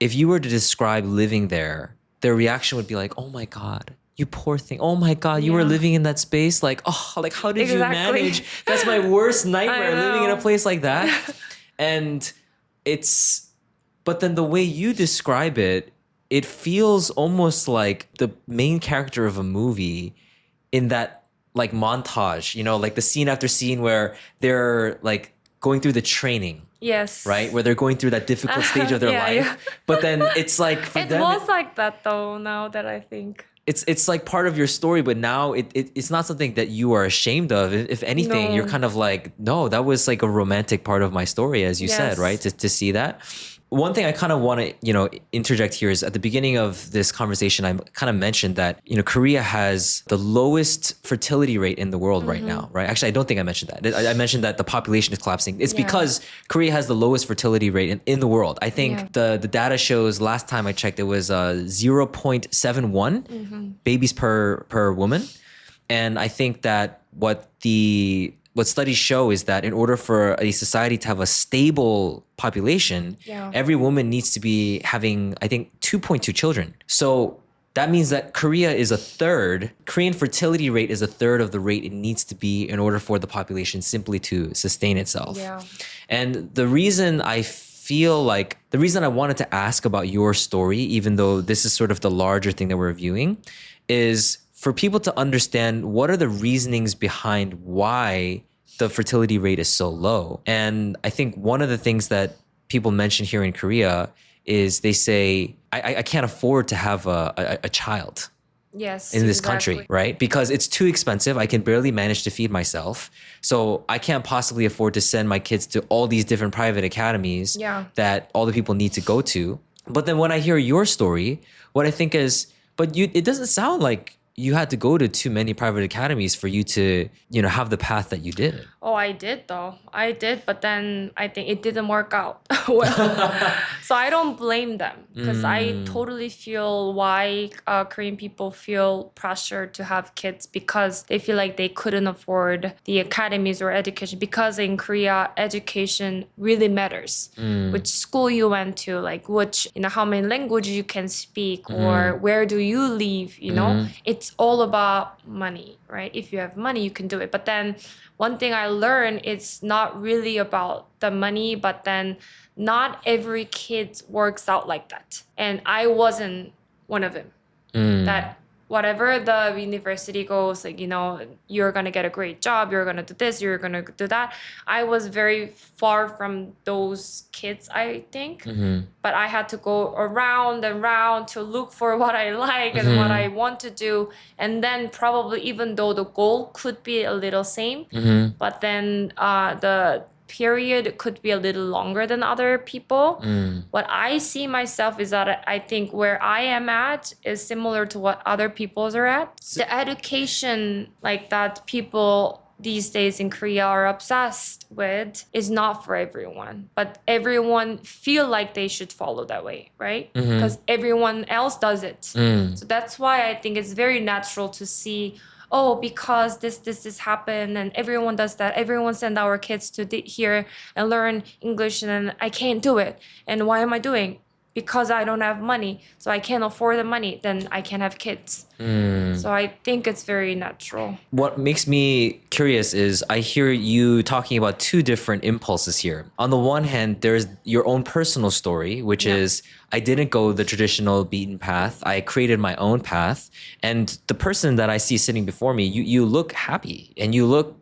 [SPEAKER 1] if you were to describe living there, their reaction would be like, oh my God, you poor thing. Oh my God, you were living in that space? Like, oh, like how did you manage? That's my worst nightmare, living in a place like that. And but then the way you describe it, it feels almost like the main character of a movie in that like montage, like the scene after scene where they're like going through the training.
[SPEAKER 2] Yes.
[SPEAKER 1] Right? Where they're going through that difficult stage of their life. Yeah. But then it's like for
[SPEAKER 2] it
[SPEAKER 1] them...
[SPEAKER 2] It was like that though, now that I think.
[SPEAKER 1] It's like part of your story, but now it's not something that you are ashamed of. If anything, you're kind of like, no, that was like a romantic part of my story, as you said, right? To see that. One thing I kind of want to, interject here is at the beginning of this conversation, I kind of mentioned that, Korea has the lowest fertility rate in the world right now, right? Actually, I don't think I mentioned that. I mentioned that the population is collapsing. It's because Korea has the lowest fertility rate in the world. I think the data shows, last time I checked, it was 0.71 babies per woman. And I think that what studies show is that in order for a society to have a stable population, every woman needs to be having, I think, 2.2 children. So that means that Korean fertility rate is a third of the rate it needs to be in order for the population simply to sustain itself. Yeah. And the reason I wanted to ask about your story, even though this is sort of the larger thing that we're viewing, is for people to understand what are the reasonings behind why the fertility rate is so low. And I think one of the things that people mention here in Korea is they say, I can't afford to have a child in this country, right? Because it's too expensive. I can barely manage to feed myself. So I can't possibly afford to send my kids to all these different private academies that all the people need to go to. But then when I hear your story, what I think is, it doesn't sound like you had to go to too many private academies for you to, have the path that you did.
[SPEAKER 2] Oh, I did though. I did, but then I think it didn't work out well. So I don't blame them because I totally feel why Korean people feel pressure to have kids because they feel like they couldn't afford the academies or education because in Korea, education really matters. Which school you went to, like which, how many languages you can speak or where do you live, It's all about money, right? If you have money, you can do it. But then one thing I learned, it's not really about the money, but then not every kid works out like that. And I wasn't one of them. That whatever the university goes, like, you're going to get a great job, you're going to do this, you're going to do that. I was very far from those kids, I think. But I had to go around and around to look for what I like and what I want to do. And then probably even though the goal could be a little same, but then the period could be a little longer than other people. What I see myself is that I think where I am at is similar to what other people's are at. The education like that people these days in Korea are obsessed with is not for everyone, but everyone feel like they should follow that way, right? Because everyone else does it. So that's why I think it's very natural to see, oh, because this happened and everyone does that. Everyone send our kids to here and learn English and I can't do it. And why am I doing? Because I don't have money. So I can't afford the money. Then I can't have kids. So I think it's very natural.
[SPEAKER 1] What makes me curious is I hear you talking about two different impulses here. On the one hand, there's your own personal story, which is I didn't go the traditional beaten path. I created my own path. And the person that I see sitting before me, you look happy and you look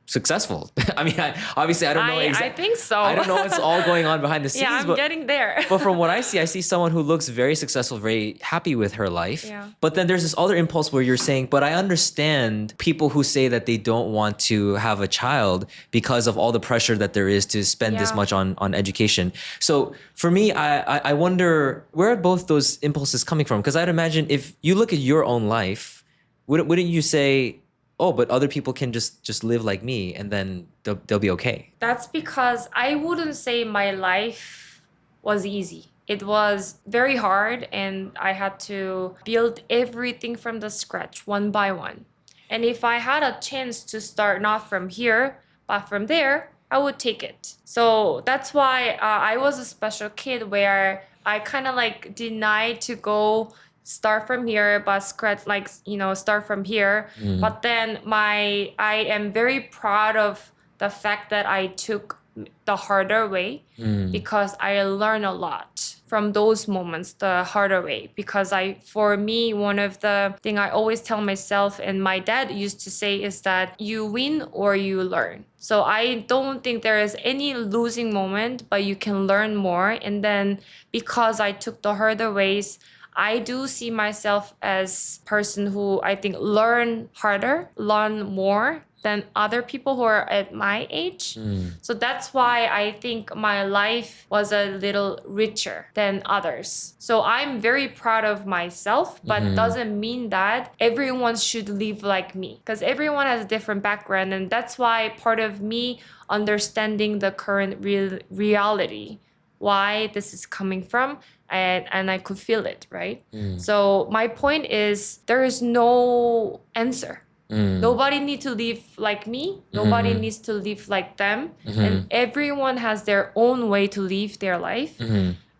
[SPEAKER 1] successful. I mean, obviously, I don't know.
[SPEAKER 2] I think so.
[SPEAKER 1] I don't know what's all going on behind the scenes.
[SPEAKER 2] I'm getting there.
[SPEAKER 1] But from what I see someone who looks very successful, very happy with her life.
[SPEAKER 2] Yeah.
[SPEAKER 1] But then there's this other impulse where you're saying, but I understand people who say that they don't want to have a child because of all the pressure that there is to spend this much on education. So for me, I wonder, where are both those impulses coming from? Because I'd imagine if you look at your own life, wouldn't you say, oh, but other people can just live like me and then they'll be okay?
[SPEAKER 2] That's because I wouldn't say my life was easy. It was very hard and I had to build everything from the scratch, one by one. And if I had a chance to start not from here, but from there, I would take it. So that's why I was a special kid where I kind of like denied to go start from here, but scratch, like, start from here. But then I am very proud of the fact that I took the harder way because I learned a lot from those moments, the harder way. Because for me, one of the thing I always tell myself and my dad used to say is that you win or you learn. So I don't think there is any losing moment, but you can learn more. And then because I took the harder ways, I do see myself as a person who I think learn harder, learn more than other people who are at my age. So that's why I think my life was a little richer than others. So I'm very proud of myself, but doesn't mean that everyone should live like me because everyone has a different background. And that's why part of me understanding the current reality, why this is coming from, and I could feel it, right? So my point is there is no answer. Nobody needs to live like me. Nobody needs to live like them. And everyone has their own way to live their life.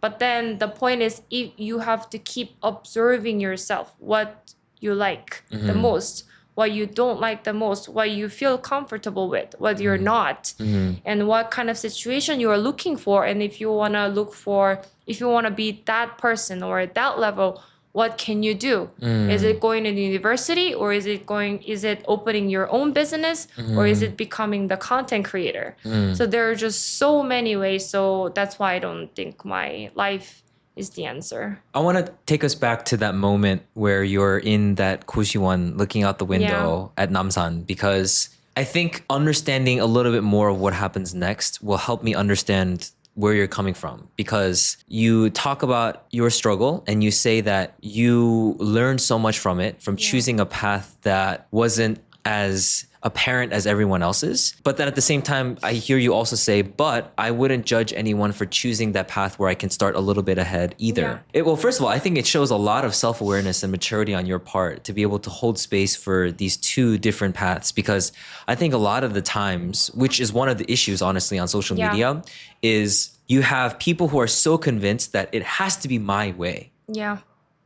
[SPEAKER 2] But then the point is if you have to keep observing yourself, what you like the most, what you don't like the most, what you feel comfortable with, what you're not, and what kind of situation you are looking for. And if you want to be that person or at that level, what can you do? Is it going to university or is it opening your own business or is it becoming the content creator? So there are just so many ways. So that's why I don't think my life is the answer.
[SPEAKER 1] I want to take us back to that moment where you're in that Koshian looking out the window at Namsan, because I think understanding a little bit more of what happens next will help me understand where you're coming from, because you talk about your struggle and you say that you learned so much from it, from choosing a path that wasn't as apparent as everyone else's. But then at the same time, I hear you also say, but I wouldn't judge anyone for choosing that path where I can start a little bit ahead either. Well, first of all, I think it shows a lot of self-awareness and maturity on your part to be able to hold space for these two different paths, because I think a lot of the times, which is one of the issues, honestly, on social media, is you have people who are so convinced that it has to be my way.
[SPEAKER 2] Yeah.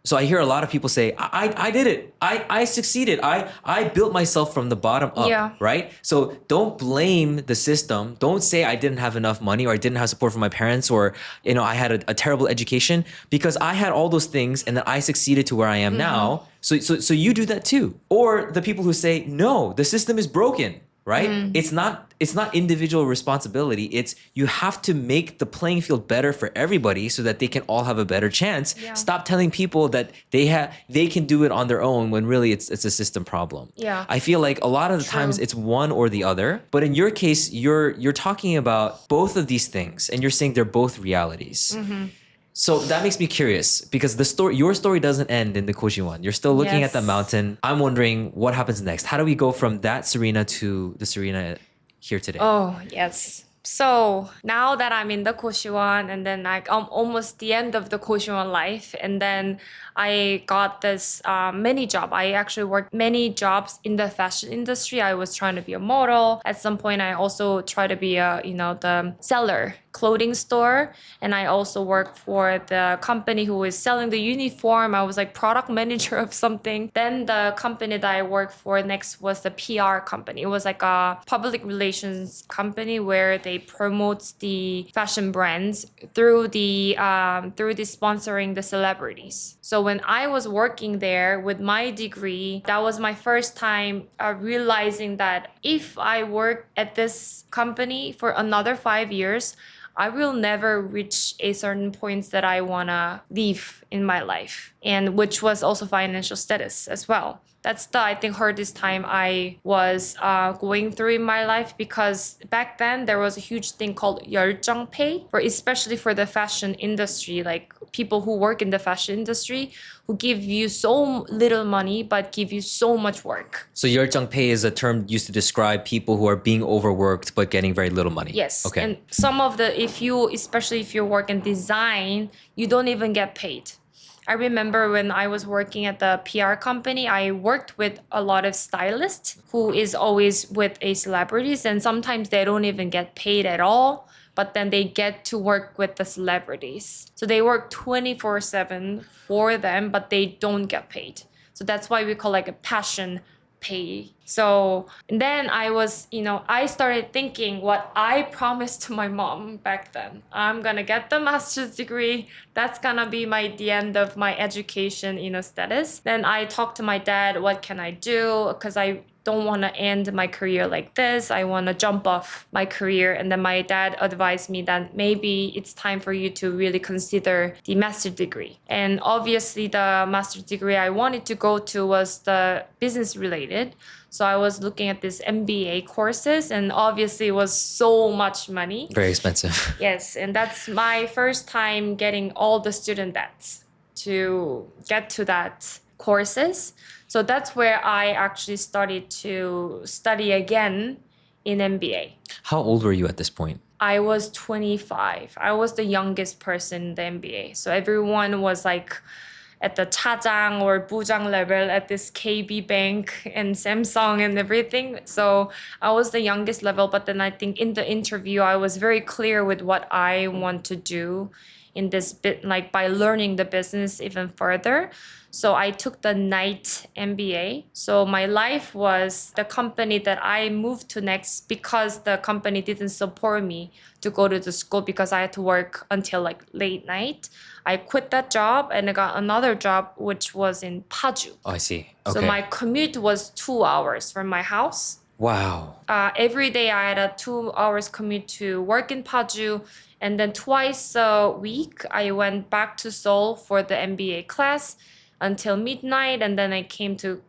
[SPEAKER 1] So I hear a lot of people say, I did it. I succeeded. I built myself from the bottom up, right? So don't blame the system. Don't say I didn't have enough money, or I didn't have support from my parents, or, you know, I had a terrible education, because I had all those things and then I succeeded to where I am now. So you do that too. Or the people who say, no, the system is broken, right? It's not individual responsibility. It's you have to make the playing field better for everybody so that they can all have a better chance. Stop telling people that they can do it on their own when really it's a system problem. I feel like a lot of the times it's one or the other. But in your case, you're talking about both of these things and you're saying they're both realities. So that makes me curious, because your story doesn't end in the Koshian one. You're still looking at the mountain. I'm wondering what happens next. How do we go from that Serena to the Serena here today?
[SPEAKER 2] Oh, yes. So now that I'm in the Koshian, and then I'm almost the end of the Koshian life, and then I got this many job. I actually worked many jobs in the fashion industry. I was trying to be a model. At some point, I also tried to be the seller, clothing store, and I also worked for the company who was selling the uniform. I was like product manager of something. Then the company that I worked for next was the PR company. It was like a public relations company where they promote the fashion brands through the sponsoring the celebrities. So when I was working there with my degree, that was my first time realizing that if I work at this company for another 5 years, I will never reach a certain point that I want to leave in my life, and which was also financial status as well. That's the, I think, hardest time I was going through in my life, because back then there was a huge thing called 열정 pay, especially for the fashion industry, like people who work in the fashion industry who give you so little money but give you so much work.
[SPEAKER 1] So 열정 pay is a term used to describe people who are being overworked but getting very little money.
[SPEAKER 2] Yes.
[SPEAKER 1] Okay.
[SPEAKER 2] And some of the, especially if you work in design, you don't even get paid. I remember when I was working at the PR company, I worked with a lot of stylists who is always with a celebrities, and sometimes they don't even get paid at all, but then they get to work with the celebrities. So they work 24/7 for them, but they don't get paid. So that's why we call like a passion pay. So and then I started thinking what I promised to my mom back then. I'm gonna get the master's degree. That's gonna be the end of my education, status. Then I talked to my dad, what can I do? Because I don't want to end my career like this. I want to jump off my career. And then my dad advised me that maybe it's time for you to really consider the master's degree. And obviously the master's degree I wanted to go to was the business related. So I was looking at this MBA courses, and obviously it was so much money.
[SPEAKER 1] Very expensive.
[SPEAKER 2] Yes, and that's my first time getting all the student debts to get to that courses. So that's where I actually started to study again in MBA.
[SPEAKER 1] How old were you at this point?
[SPEAKER 2] I was 25. I was the youngest person in the MBA. So everyone was like at the 차장 or 부장 level at this KB Bank and Samsung and everything. So I was the youngest level, but then I think in the interview, I was very clear with what I want to do in this bit, like by learning the business even further. So I took the night MBA. So my life was the company that I moved to next, because the company didn't support me to go to the school because I had to work until like late night. I quit that job and I got another job, which was in Paju.
[SPEAKER 1] Oh, I see. Okay.
[SPEAKER 2] So my commute was 2 hours from my house.
[SPEAKER 1] Wow.
[SPEAKER 2] Every day I had a 2 hours commute to work in Paju. And then twice a week, I went back to Seoul for the MBA class until midnight, and then I came to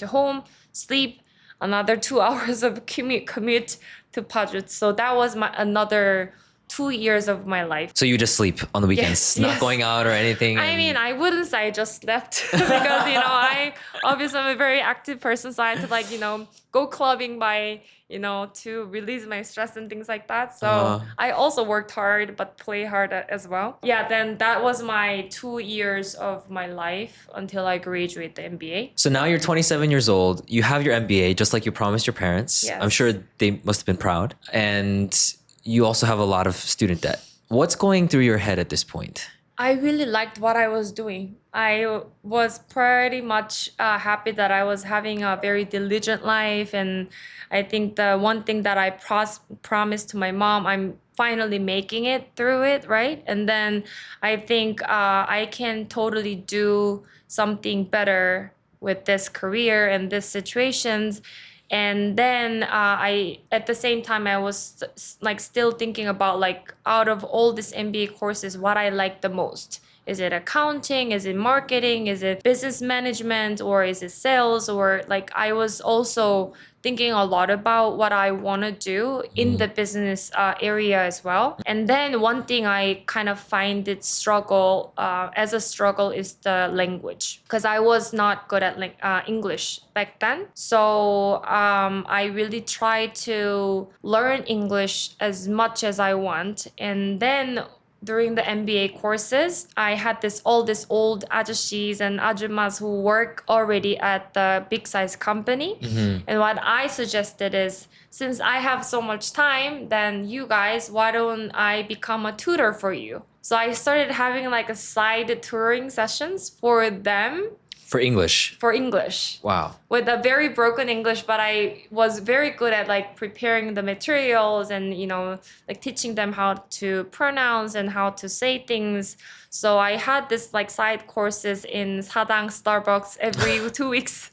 [SPEAKER 2] home, sleep, another 2 hours of commute to Paju. So that was my another 2 years of my life.
[SPEAKER 1] So you just sleep on the weekends, not
[SPEAKER 2] yes.
[SPEAKER 1] going out or anything?
[SPEAKER 2] I mean, I wouldn't say I just slept because, I obviously I'm a very active person. So I had to go clubbing to release my stress and things like that. So I also worked hard, but play hard as well. Yeah, then that was my 2 years of my life until I graduate the MBA.
[SPEAKER 1] So now you're 27 years old. You have your MBA, just like you promised your parents.
[SPEAKER 2] Yes.
[SPEAKER 1] I'm sure they must have been proud. And you also have a lot of student debt. What's going through your head at this point?
[SPEAKER 2] I really liked what I was doing. I was pretty much happy that I was having a very diligent life. And I think the one thing that I promised to my mom, I'm finally making it through it, right? And then I think I can totally do something better with this career and these situations. And then at the same time, I was still thinking about out of all these MBA courses, what I like the most. Is it accounting? Is it marketing? Is it business management? Or is it sales? Or I was also thinking a lot about what I want to do in the business area as well. And then one thing I kind of find it struggle as a struggle is the language, because I was not good at English back then. So I really try to learn English as much as I want. And then during the MBA courses, I had all these old ajashis and ajumas who work already at the big size company. Mm-hmm. And what I suggested is, since I have so much time, then you guys, why don't I become a tutor for you? So I started having a side tutoring sessions for them.
[SPEAKER 1] For English?
[SPEAKER 2] For English.
[SPEAKER 1] Wow.
[SPEAKER 2] With a very broken English, but I was very good at preparing the materials and, teaching them how to pronounce and how to say things. So I had this side courses in Sadang Starbucks every 2 weeks,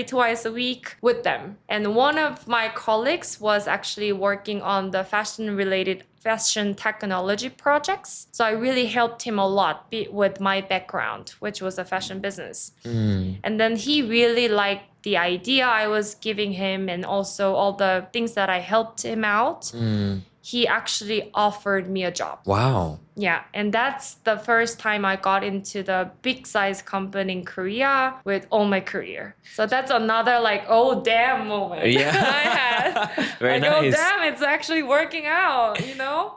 [SPEAKER 2] twice a week with them. And one of my colleagues was actually working on the fashion technology projects. So I really helped him a lot with my background, which was a fashion business. Mm. And then he really liked the idea I was giving him and also all the things that I helped him out. Mm. He actually offered me a job.
[SPEAKER 1] Wow.
[SPEAKER 2] Yeah, and that's the first time I got into the big size company in Korea with all my career. So that's another oh damn moment.
[SPEAKER 1] Yeah.
[SPEAKER 2] I had.
[SPEAKER 1] Very nice.
[SPEAKER 2] Oh damn, it's actually working out,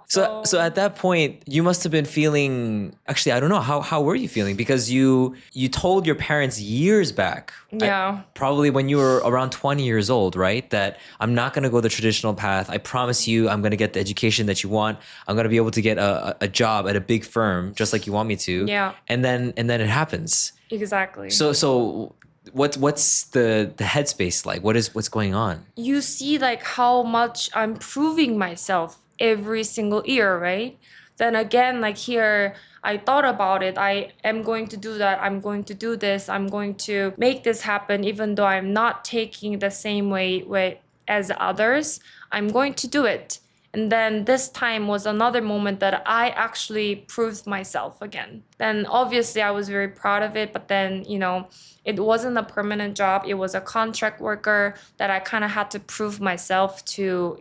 [SPEAKER 1] So at that point, you must have been feeling, actually, I don't know, how were you feeling? Because you told your parents years back,
[SPEAKER 2] yeah,
[SPEAKER 1] probably when you were around 20 years old, right? That I'm not going to go the traditional path. I promise you, I'm going to get the education that you want. I'm going to be able to get a job at a big firm, just like you want me to.
[SPEAKER 2] Yeah.
[SPEAKER 1] And then it happens.
[SPEAKER 2] Exactly.
[SPEAKER 1] So what's the headspace like? What's going on?
[SPEAKER 2] You see how much I'm proving myself every single year, right? Then again, here, I thought about it. I am going to do that. I'm going to do this. I'm going to make this happen, even though I'm not taking the same way as others. I'm going to do it. And then this time was another moment that I actually proved myself again. Then obviously I was very proud of it, but then, it wasn't a permanent job. It was a contract worker that I kind of had to prove myself to,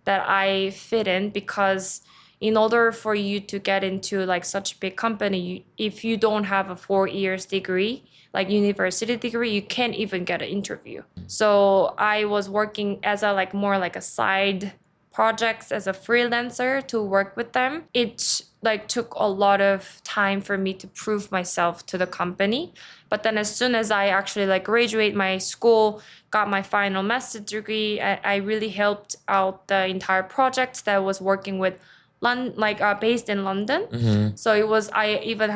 [SPEAKER 2] that I fit in, because in order for you to get into such a big company, if you don't have a 4 years degree, university degree, you can't even get an interview. So I was working as more a side projects as a freelancer to work with them. It took a lot of time for me to prove myself to the company. But then as soon as I actually graduate my school, got my final master's degree, I really helped out the entire project that I was working with based in London. Mm-hmm. So I even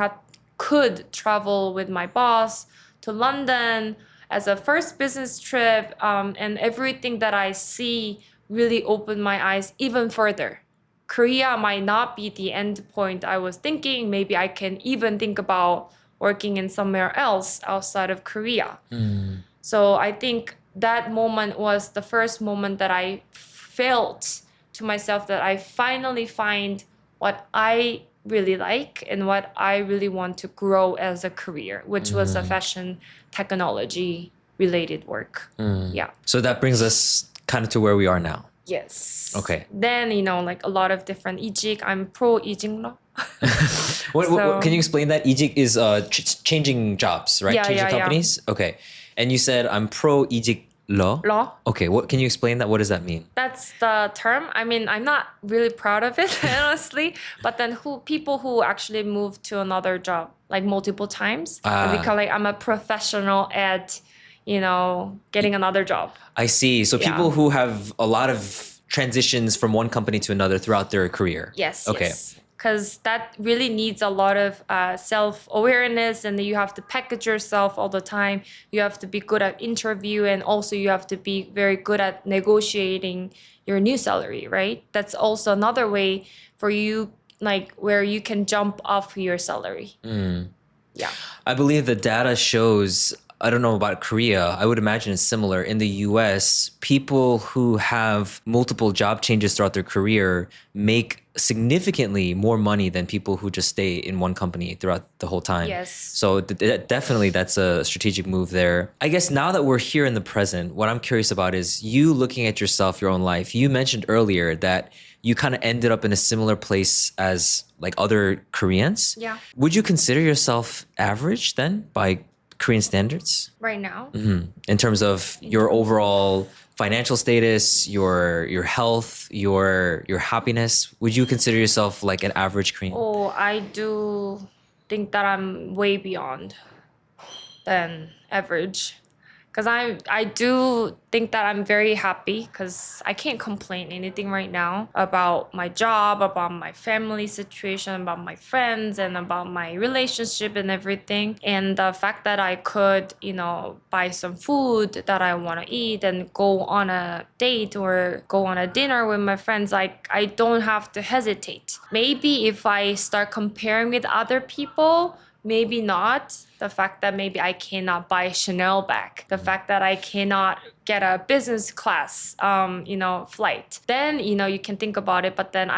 [SPEAKER 2] could travel with my boss to London as a first business trip, and everything that I see really opened my eyes even further. Korea might not be the end point I was thinking. Maybe I can even think about working in somewhere else outside of Korea. Mm. So I think that moment was the first moment that I felt to myself that I finally find what I really like and what I really want to grow as a career, which was a fashion technology related work. Mm. Yeah.
[SPEAKER 1] So that brings us kind of to where we are now.
[SPEAKER 2] Yes.
[SPEAKER 1] Okay.
[SPEAKER 2] Then, like a lot of different ijik. I'm pro ijik law.
[SPEAKER 1] What, can you explain that? Ejik is changing jobs, right?
[SPEAKER 2] Yeah,
[SPEAKER 1] Changing
[SPEAKER 2] yeah, yeah.
[SPEAKER 1] companies? Okay. And you said I'm pro Ejik law?
[SPEAKER 2] Law.
[SPEAKER 1] Okay, what can you explain that? What does that mean?
[SPEAKER 2] That's the term. I mean, I'm not really proud of it, honestly. But then people who actually move to another job like multiple times, I become like I'm a professional at, getting another job.
[SPEAKER 1] I see. So people who have a lot of transitions from one company to another throughout their career.
[SPEAKER 2] Yes.
[SPEAKER 1] Okay.
[SPEAKER 2] Yes. Because that really needs a lot of self-awareness, and then you have to package yourself all the time. You have to be good at interview, and also you have to be very good at negotiating your new salary, right? That's also another way for you, like where you can jump off your salary. Yeah.
[SPEAKER 1] I believe the data shows, I don't know about Korea, I would imagine it's similar. In the US, people who have multiple job changes throughout their career make significantly more money than people who just stay in one company throughout the whole time.
[SPEAKER 2] Yes.
[SPEAKER 1] So definitely that's a strategic move there. I guess now that we're here in the present, what I'm curious about is you looking at yourself, your own life. You mentioned earlier that you kind of ended up in a similar place as like other Koreans.
[SPEAKER 2] Yeah.
[SPEAKER 1] Would you consider yourself average then by Korean standards?
[SPEAKER 2] Right now?
[SPEAKER 1] In terms of your overall financial status, your health, your happiness, would you consider yourself like an average Korean?
[SPEAKER 2] Oh, I do think that I'm way beyond than average. Because I do think that I'm very happy because I can't complain anything right now about my job, about my family situation, about my friends, and about my relationship and everything. And the fact that I could, buy some food that I want to eat and go on a date or go on a dinner with my friends, like I don't have to hesitate. Maybe if I start comparing with other people, maybe not. The fact that maybe I cannot buy Chanel bag, the fact that I cannot get a business class, flight. Then, you can think about it. But then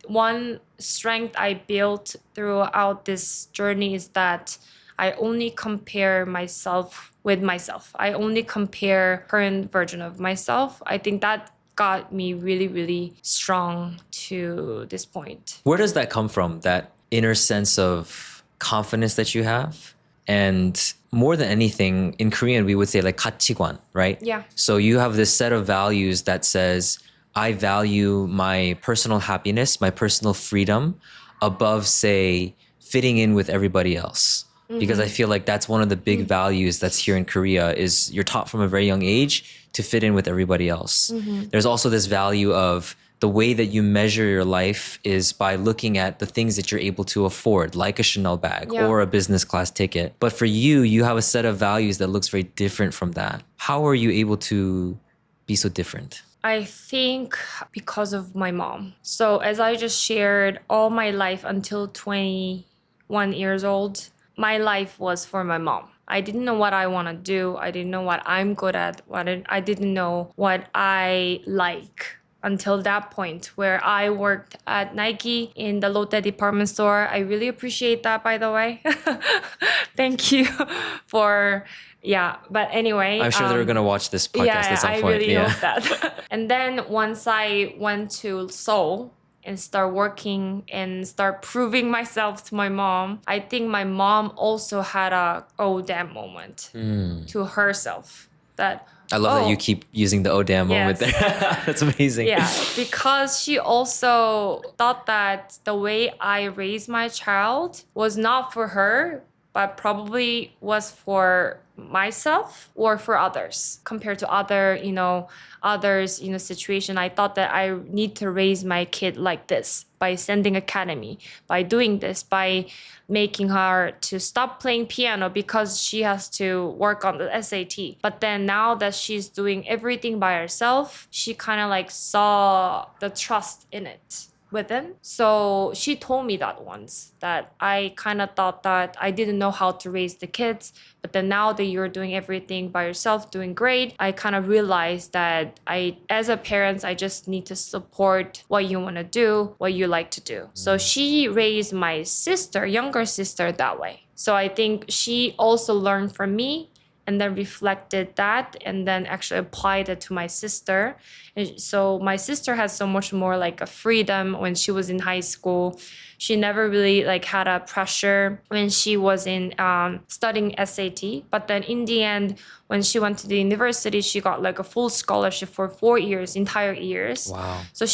[SPEAKER 2] one strength I built throughout this journey is that I only compare myself with myself. I only compare current version of myself. I think that got me really, really strong to this point.
[SPEAKER 1] Where does that come from? That inner sense of confidence that you have? And more than anything, in Korean, we would say like 가치관, right?
[SPEAKER 2] Yeah.
[SPEAKER 1] So you have this set of values that says, I value my personal happiness, my personal freedom above, say, fitting in with everybody else. Because I feel like that's one of the big values that's here in Korea is you're taught from a very young age to fit in with everybody else. There's also this value of the way that you measure your life is by looking at the things that you're able to afford, like a Chanel bag or a business class ticket. But for you, you have a set of values that looks very different from that. How are you able to be so different?
[SPEAKER 2] I think because of my mom. So as I just shared, all my life until 21 years old, my life was for my mom. I didn't know what I want to do. I didn't know what I'm good at. I didn't know what I like. Until that point where I worked at Nike in the Lotte department store. I really appreciate that, by the way. Thank you for, but anyway.
[SPEAKER 1] I'm sure they're going to watch this podcast at some point.
[SPEAKER 2] I really hope that. And then once I went to Seoul and start working and start proving myself to my mom, I think my mom also had a oh damn moment to herself that,
[SPEAKER 1] I love that you keep using the oh damn moment there. That's amazing.
[SPEAKER 2] Yeah, because she also thought that the way I raised my child was not for her, but probably was for myself or for others compared to others in a situation. I thought that I need to raise my kid like this by sending academy, by doing this, by making her to stop playing piano because she has to work on the SAT. But then now that she's doing everything by herself, she kind of like saw the trust in it within. So she told me that once, that I kind of thought that I didn't know how to raise the kids. But then now that you're doing everything by yourself, doing great, I kind of realized that as a parent, I just need to support what you want to do, what you like to do. So she raised my younger sister that way. So I think she also learned from me and then reflected that and then actually applied it to my sister. And so my sister has so much more like a freedom when she was in high school. She never really like had a pressure when she was in studying SAT. But then in the end, when she went to the university, she got like a full scholarship for 4 years, entire years.
[SPEAKER 1] Wow.
[SPEAKER 2] So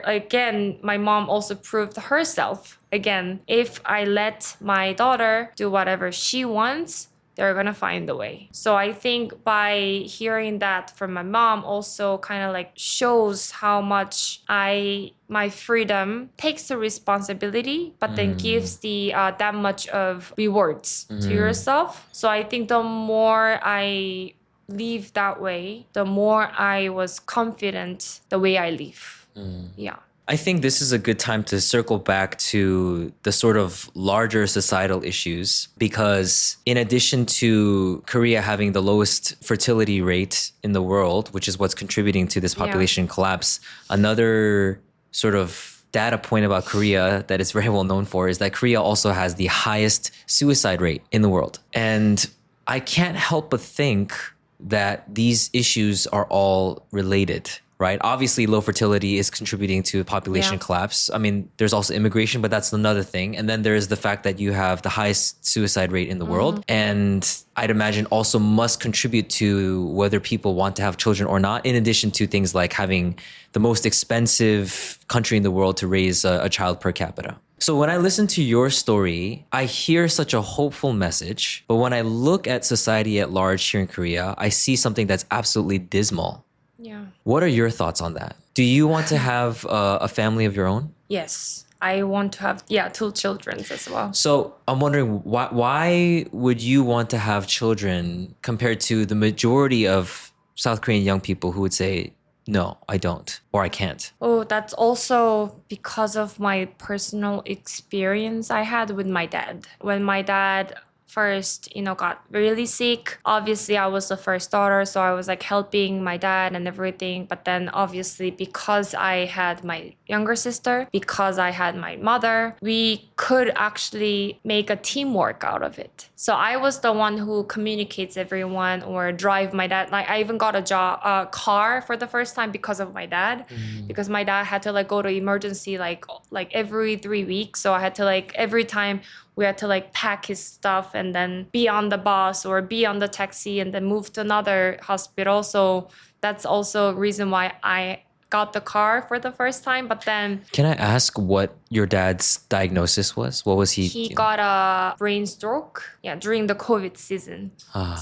[SPEAKER 2] again, my mom also proved herself. Again, if I let my daughter do whatever she wants, they're gonna find a way. So I think by hearing that from my mom also kind of like shows how much my freedom takes the responsibility, but then gives the that much of rewards to yourself. So I think the more I live that way, the more I was confident the way I live. Yeah.
[SPEAKER 1] I think this is a good time to circle back to the sort of larger societal issues, because in addition to Korea having the lowest fertility rate in the world, which is what's contributing to this population collapse, another sort of data point about Korea that is very well known for is that Korea also has the highest suicide rate in the world. And I can't help but think that these issues are all related, right? Obviously, low fertility is contributing to population collapse. I mean, there's also immigration, but that's another thing. And then there's the fact that you have the highest suicide rate in the world. And I'd imagine also must contribute to whether people want to have children or not, in addition to things like having the most expensive country in the world to raise a child per capita. So when I listen to your story, I hear such a hopeful message. But when I look at society at large here in Korea, I see something that's absolutely dismal.
[SPEAKER 2] Yeah.
[SPEAKER 1] What are your thoughts on that? Do you want to have a family of your own?
[SPEAKER 2] Yes. I want to have, 2 children as well.
[SPEAKER 1] So I'm wondering, why would you want to have children compared to the majority of South Korean young people who would say, no, I don't, or I can't?
[SPEAKER 2] Oh, that's also because of my personal experience I had with my dad. When my dad first, got really sick. Obviously, I was the first daughter, so I was like helping my dad and everything. But then obviously, because I had my younger sister, because I had my mother, we could actually make a teamwork out of it. So I was the one who communicates everyone or drive my dad. Like I even got a car for the first time because of my dad, because my dad had to like go to emergency like every 3 weeks. So I had to like every time we had to like pack his stuff and then be on the bus or be on the taxi and then move to another hospital. So that's also a reason why I got the car for the first time. But then...
[SPEAKER 1] Can I ask what your dad's diagnosis was? What was he?
[SPEAKER 2] He got a brain stroke, during the COVID season.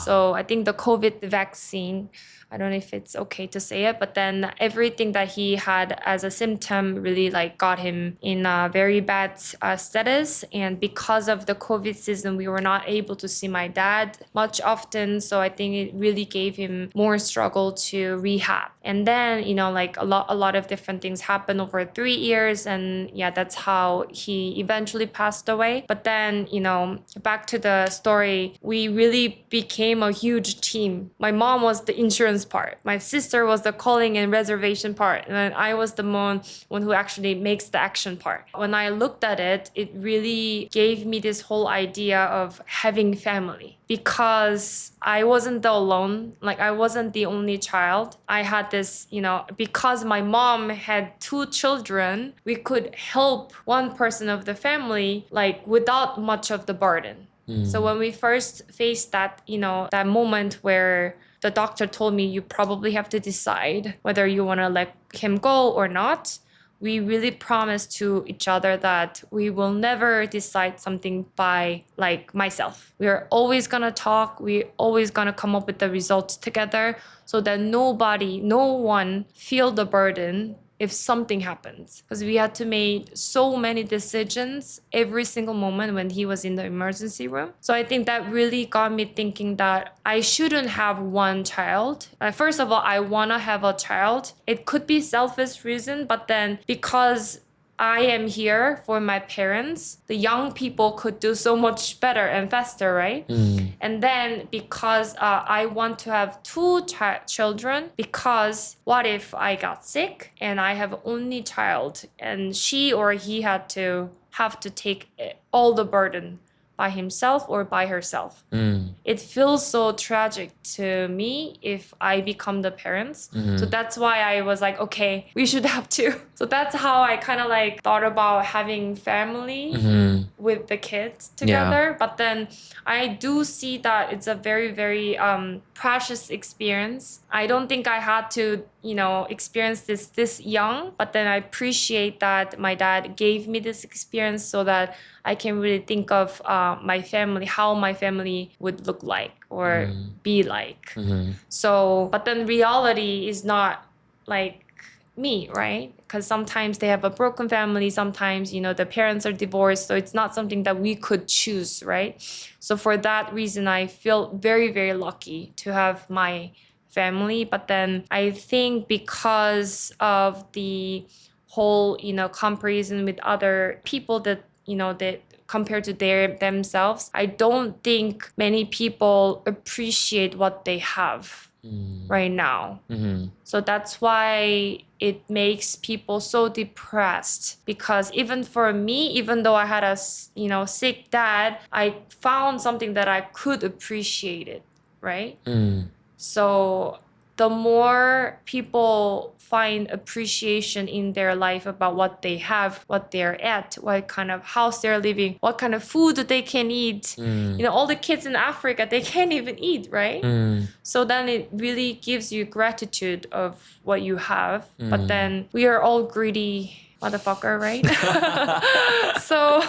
[SPEAKER 2] So I think the COVID vaccine, I don't know if it's okay to say it, but then everything that he had as a symptom really like got him in a very bad status. And because of the COVID season, we were not able to see my dad much often. So I think it really gave him more struggle to rehab. And then, like a lot of different things happened over 3 years. And that's how he eventually passed away. But then, back to the story, we really became a huge team. My mom was the insurance part. My sister was the calling and reservation part. And then I was the one who actually makes the action part. When I looked at it, it really gave me this whole idea of having family, because I wasn't the alone. Like I wasn't the only child. I had this, because my mom had 2 children, we could help one person of the family like without much of the burden. So when we first faced that, that moment where the doctor told me you probably have to decide whether you want to let him go or not, we really promised to each other that we will never decide something by like myself. We are always going to talk. We're always going to come up with the results together so that no one feel the burden if something happens. Because we had to make so many decisions every single moment when he was in the emergency room. So I think that really got me thinking that I shouldn't have one child. First of all, I want to have a child. It could be selfish reason, but then because I am here for my parents, the young people could do so much better and faster, right? And then because I want to have 2 children, because what if I got sick and I have only child and she or he have to take all the burden by himself or by herself. It feels so tragic to me if I become the parents. So that's why I was like, okay, we should have two. So that's how I kind of like thought about having family with the kids together. But then I do see that it's a very, very precious experience. I don't think I had to, experience this young, but then I appreciate that my dad gave me this experience so that I can really think of my family, how my family would look like or be like. So, but then reality is not like me, right? Because sometimes they have a broken family, sometimes the parents are divorced, so it's not something that we could choose, right? So for that reason, I feel very, very lucky to have my family. But then I think because of the whole comparison with other people that that compared to themselves, I don't think many people appreciate what they have right now. So that's why it makes people so depressed, because even for me, even though I had a sick dad, I found something that I could appreciate it, right? So the more people find appreciation in their life about what they have, what they're at, what kind of house they're living, what kind of food they can eat. All the kids in Africa, they can't even eat, right? So then it really gives you gratitude of what you have. But then we are all greedy motherfucker, right? So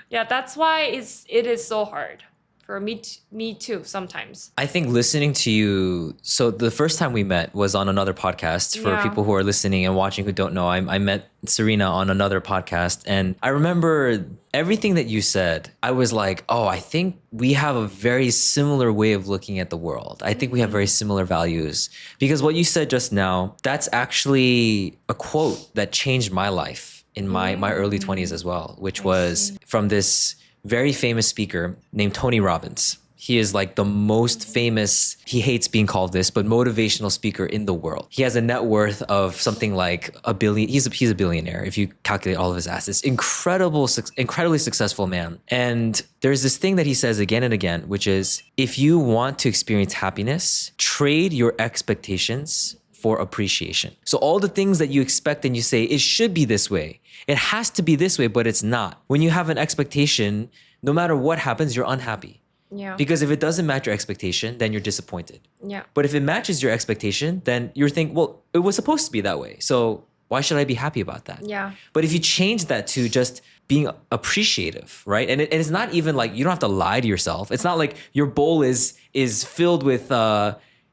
[SPEAKER 2] yeah, that's why it is so hard. For me too, sometimes.
[SPEAKER 1] I think listening to you, so the first time we met was on another podcast. For people who are listening and watching who don't know, I met Serena on another podcast. And I remember everything that you said. I was like, oh, I think we have a very similar way of looking at the world. I think we have very similar values. Because what you said just now, that's actually a quote that changed my life in my early 20s as well, which was from this very famous speaker named Tony Robbins. He is like the most famous, he hates being called this, but motivational speaker in the world. He has a net worth of something like $1 billion. He's a billionaire if you calculate all of his assets. Incredibly successful man. And there's this thing that he says again and again, which is, if you want to experience happiness, trade your expectations for appreciation. So all the things that you expect and you say, it should be this way. It has to be this way, but it's not. When you have an expectation, no matter what happens, you're unhappy.
[SPEAKER 2] Yeah.
[SPEAKER 1] Because if it doesn't match your expectation, then you're disappointed.
[SPEAKER 2] Yeah.
[SPEAKER 1] But if it matches your expectation, then you're thinking, well, it was supposed to be that way. So why should I be happy about that?
[SPEAKER 2] Yeah.
[SPEAKER 1] But if you change that to just being appreciative, right? And it's not even like, you don't have to lie to yourself. It's not like your bowl is filled with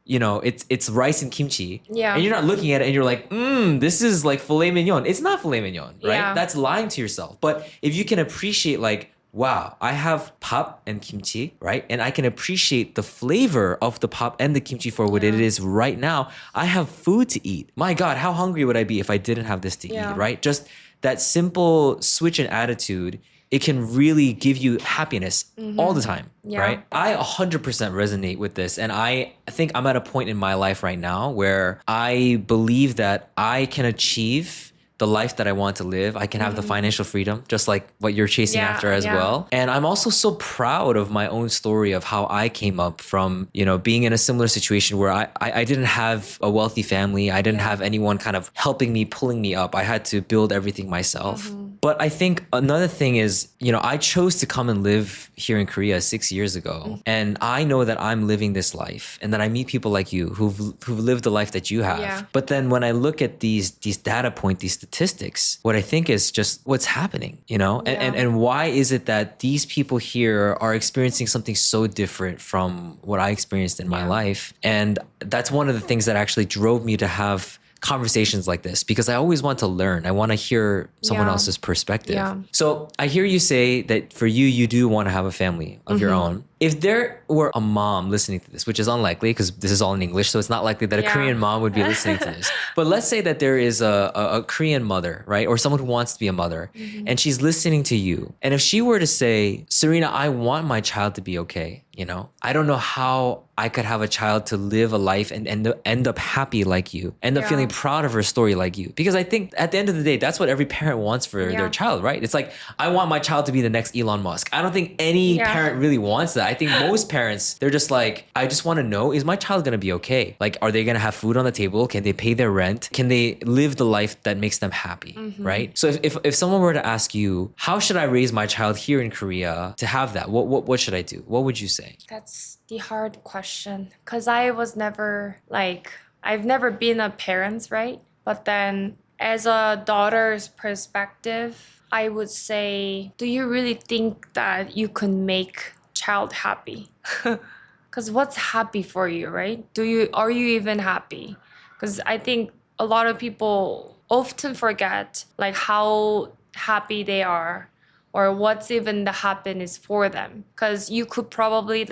[SPEAKER 1] it's rice and kimchi.
[SPEAKER 2] Yeah.
[SPEAKER 1] And you're not looking at it and you're like, this is like filet mignon. It's not filet mignon, right?
[SPEAKER 2] Yeah.
[SPEAKER 1] That's lying to yourself. But if you can appreciate like, wow, I have pap and kimchi, right? And I can appreciate the flavor of the pap and the kimchi for what it is right now. I have food to eat. My God, how hungry would I be if I didn't have this to eat, right? Just that simple switch in attitude, it can really give you happiness all the time, right? I 100% resonate with this. And I think I'm at a point in my life right now where I believe that I can achieve the life that I want to live. I can have the financial freedom, just like what you're chasing after as well. And I'm also so proud of my own story of how I came up from, being in a similar situation where I didn't have a wealthy family. I didn't have anyone kind of helping me, pulling me up. I had to build everything myself. But I think another thing is, I chose to come and live here in Korea 6 years ago. And I know that I'm living this life and that I meet people like you who've lived the life that you have.
[SPEAKER 2] Yeah.
[SPEAKER 1] But then when I look at these data points, these statistics, what I think is just what's happening, and why is it that these people here are experiencing something so different from what I experienced in my life? And that's one of the things that actually drove me to have conversations like this, because I always want to learn. I want to hear someone else's perspective.
[SPEAKER 2] Yeah.
[SPEAKER 1] So I hear you say that for you, you do want to have a family of your own. If there were a mom listening to this, which is unlikely because this is all in English, so it's not likely that a
[SPEAKER 2] Yeah.
[SPEAKER 1] Korean mom would be listening to this. But let's say that there is a Korean mother, right? Or someone who wants to be a mother, and she's listening to you. And if she were to say, Serena, I want my child to be okay, you know, I don't know how I could have a child to live a life and end up happy like you, end up
[SPEAKER 2] Yeah.
[SPEAKER 1] feeling proud of her story like you. Because I think at the end of the day, that's what every parent wants for their child, right? It's like, I want my child to be the next Elon Musk. I don't think any parent really wants that. I think most parents, they're just like, I just want to know, is my child going to be okay? Like, are they going to have food on the table? Can they pay their rent? Can they live the life that makes them happy, right? So if someone were to ask you, how should I raise my child here in Korea to have that? What should I do? What would you say?
[SPEAKER 2] That's the hard question because I was never like, I've never been a parent, right? But then as a daughter's perspective, I would say, do you really think that you can make child happy? Because what's happy for you, right? Are you even happy? Because I think a lot of people often forget like how happy they are or what's even the happiness for them. Because you probably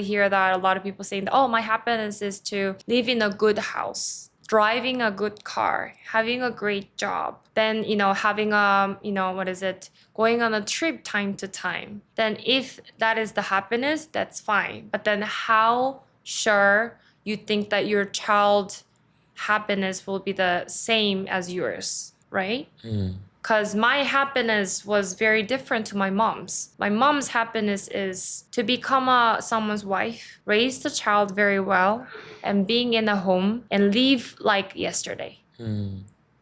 [SPEAKER 2] hear that a lot of people saying, oh, my happiness is to live in a good house, driving a good car, having a great job, then, having going on a trip time to time. Then if that is the happiness, that's fine. But then how sure you think that your child happiness will be the same as yours, right? Because my happiness was very different to my mom's. My mom's happiness is to become someone's wife, raise the child very well, and being in a home and live like yesterday.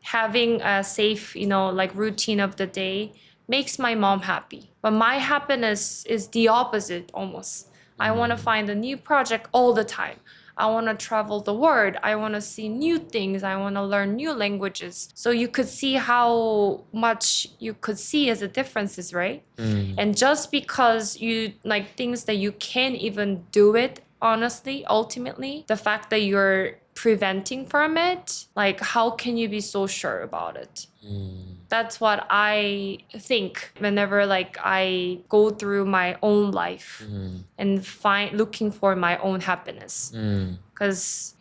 [SPEAKER 2] Having a safe, routine of the day makes my mom happy. But my happiness is the opposite almost. I want to find a new project all the time. I want to travel the world. I want to see new things. I want to learn new languages. So you could see how much you could see as a differences, right? And just because you like things that you can't even do it, honestly, ultimately, the fact that you're preventing from it, like how can you be so sure about it? That's what I think whenever like I go through my own life and looking for my own happiness. Because,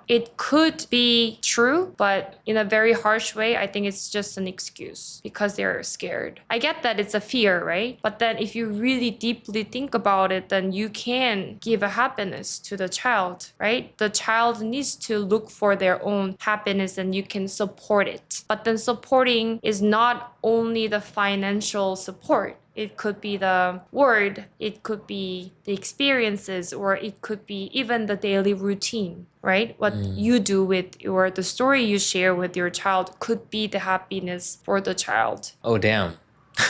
[SPEAKER 2] it could be true, but in a very harsh way, I think it's just an excuse because they're scared. I get that it's a fear, right? But then if you really deeply think about it, then you can give a happiness to the child, right? The child needs to look for their own happiness and you can support it. But then supporting is not only the financial support. It could be the word, it could be the experiences, or it could be even the daily routine, right? What you do or the story you share with your child could be the happiness for the child.
[SPEAKER 1] Oh, damn.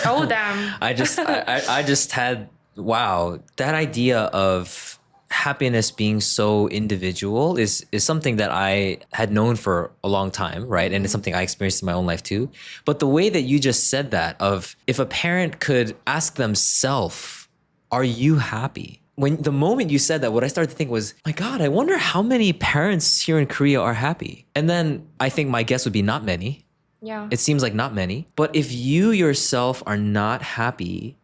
[SPEAKER 2] Oh, damn.
[SPEAKER 1] I just had, wow, that idea of happiness being so individual is something that I had known for a long time, right? And it's something I experienced in my own life too. But the way that you just said that of if a parent could ask themselves, are you happy? When the moment you said that, what I started to think was, my God, I wonder how many parents here in Korea are happy. And then I think my guess would be not many.
[SPEAKER 2] Yeah.
[SPEAKER 1] It seems like not many. But if you yourself are not happy,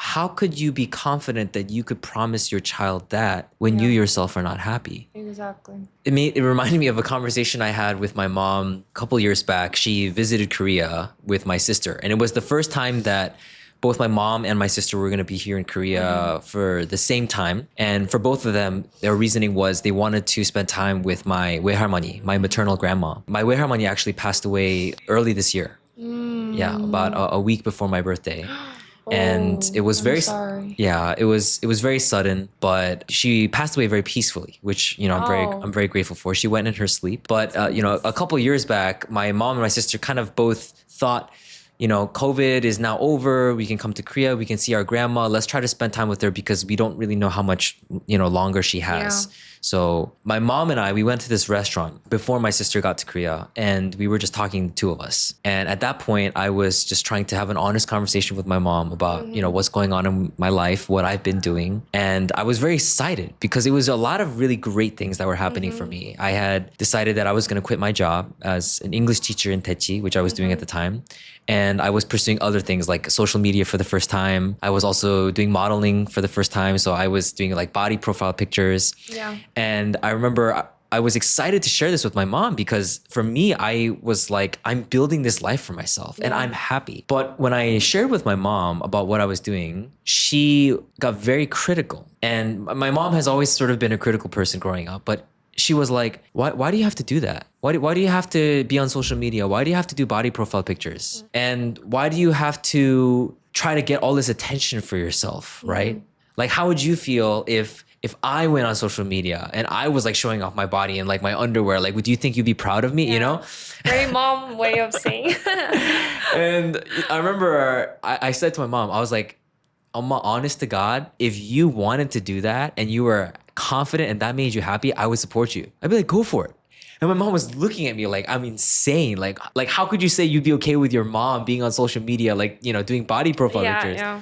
[SPEAKER 1] how could you be confident that you could promise your child that when you yourself are not happy?
[SPEAKER 2] Exactly.
[SPEAKER 1] It reminded me of a conversation I had with my mom a couple years back. She visited Korea with my sister. And it was the first time that both my mom and my sister were going to be here in Korea for the same time. And for both of them, their reasoning was they wanted to spend time with my 외할머니, my maternal grandma. My 외할머니 actually passed away early this year. Yeah, about a week before my birthday. And it was very
[SPEAKER 2] sorry.
[SPEAKER 1] Yeah, it was very sudden, but she passed away very peacefully, which I'm very grateful for. She went in her sleep, but a couple of years back, my mom and my sister kind of both thought, COVID is now over. We can come to Korea. We can see our grandma. Let's try to spend time with her because we don't really know how much longer she has. So my mom and I, we went to this restaurant before my sister got to Korea, and we were just talking, the two of us. And at that point, I was just trying to have an honest conversation with my mom about, what's going on in my life, what I've been doing. And I was very excited because it was a lot of really great things that were happening for me. I had decided that I was going to quit my job as an English teacher in Daechi, which I was doing at the time. And I was pursuing other things like social media for the first time. I was also doing modeling for the first time. So I was doing like body profile pictures.
[SPEAKER 2] Yeah.
[SPEAKER 1] And I remember I was excited to share this with my mom because for me, I was like, I'm building this life for myself and I'm happy. But when I shared with my mom about what I was doing, she got very critical. And my mom has always sort of been a critical person growing up, but she was like, why do you have to do that? Why do you have to be on social media? Why do you have to do body profile pictures? And why do you have to try to get all this attention for yourself, right? Like, how would you feel if I went on social media and I was like showing off my body and like my underwear? Like, would you think you'd be proud of me,
[SPEAKER 2] Very mom way of saying.
[SPEAKER 1] And I remember I said to my mom, I was like, Amma, honest to God, if you wanted to do that and you were confident and that made you happy, I would support you. I'd be like, go for it. And my mom was looking at me like I'm insane. Like how could you say you'd be okay with your mom being on social media, like, doing body profile pictures? Yeah.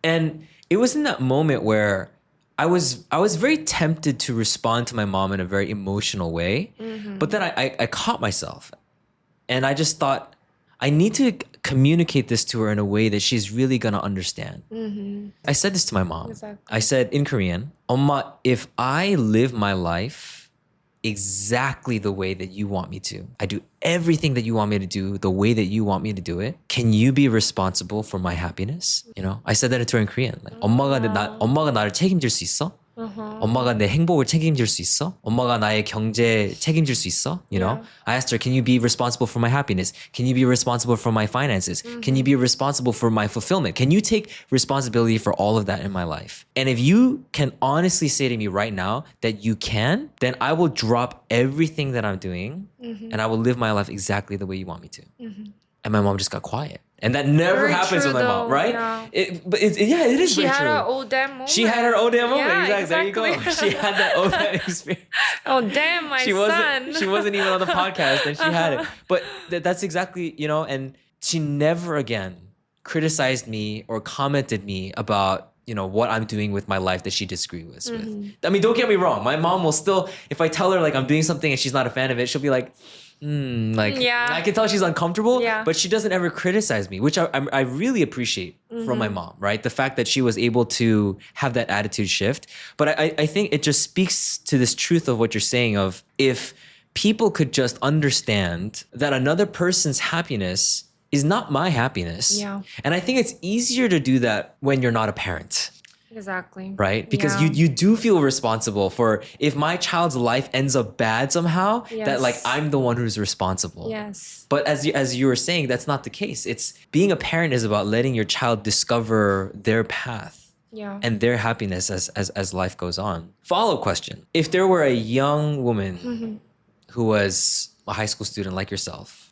[SPEAKER 1] And it was in that moment where I was very tempted to respond to my mom in a very emotional way. But then I caught myself and I just thought, I need to communicate this to her in a way that she's really gonna understand. I said this to my mom. Exactly. I said in Korean, 엄마, if I live my life exactly the way that you want me to, I do everything that you want me to do the way that you want me to do it, can you be responsible for my happiness? I said that to her in Korean. Like, 엄마가 나를 책임질 수 있어? 엄마가 내 행복을 책임질 수 있어? 엄마가 나의 경제 책임질 수 있어? I asked her, can you be responsible for my happiness? Can you be responsible for my finances? Can you be responsible for my fulfillment? Can you take responsibility for all of that in my life? And if you can honestly say to me right now that you can, then I will drop everything that I'm doing and I will live my life exactly the way you want me to. And my mom just got quiet. And that never
[SPEAKER 2] very
[SPEAKER 1] happens with my mom, right?
[SPEAKER 2] Yeah.
[SPEAKER 1] It is
[SPEAKER 2] she
[SPEAKER 1] very
[SPEAKER 2] had
[SPEAKER 1] true.
[SPEAKER 2] her OHDANM moment.
[SPEAKER 1] She had her OHDANM moment.
[SPEAKER 2] Yeah,
[SPEAKER 1] Exactly. There you go. She had that OHDANM experience.
[SPEAKER 2] Oh, damn, my son.
[SPEAKER 1] She wasn't even on the podcast and she had it. But that's exactly, and she never again criticized me or commented me about, what I'm doing with my life that she disagrees with. I mean, don't get me wrong. My mom will still, if I tell her like I'm doing something and she's not a fan of it, she'll be like, I can tell she's uncomfortable, but she doesn't ever criticize me, which I really appreciate from my mom, right? The fact that she was able to have that attitude shift. But I think it just speaks to this truth of what you're saying of if people could just understand that another person's happiness is not my happiness. Yeah. And I think it's easier to do that when you're not a parent.
[SPEAKER 2] Exactly.
[SPEAKER 1] Right? Because you do feel responsible for if my child's life ends up bad somehow, that like I'm the one who's responsible.
[SPEAKER 2] Yes.
[SPEAKER 1] But as you were saying, that's not the case. It's being a parent is about letting your child discover their path. Yeah. And their happiness as life goes on. Follow-up question. If there were a young woman who was a high school student like yourself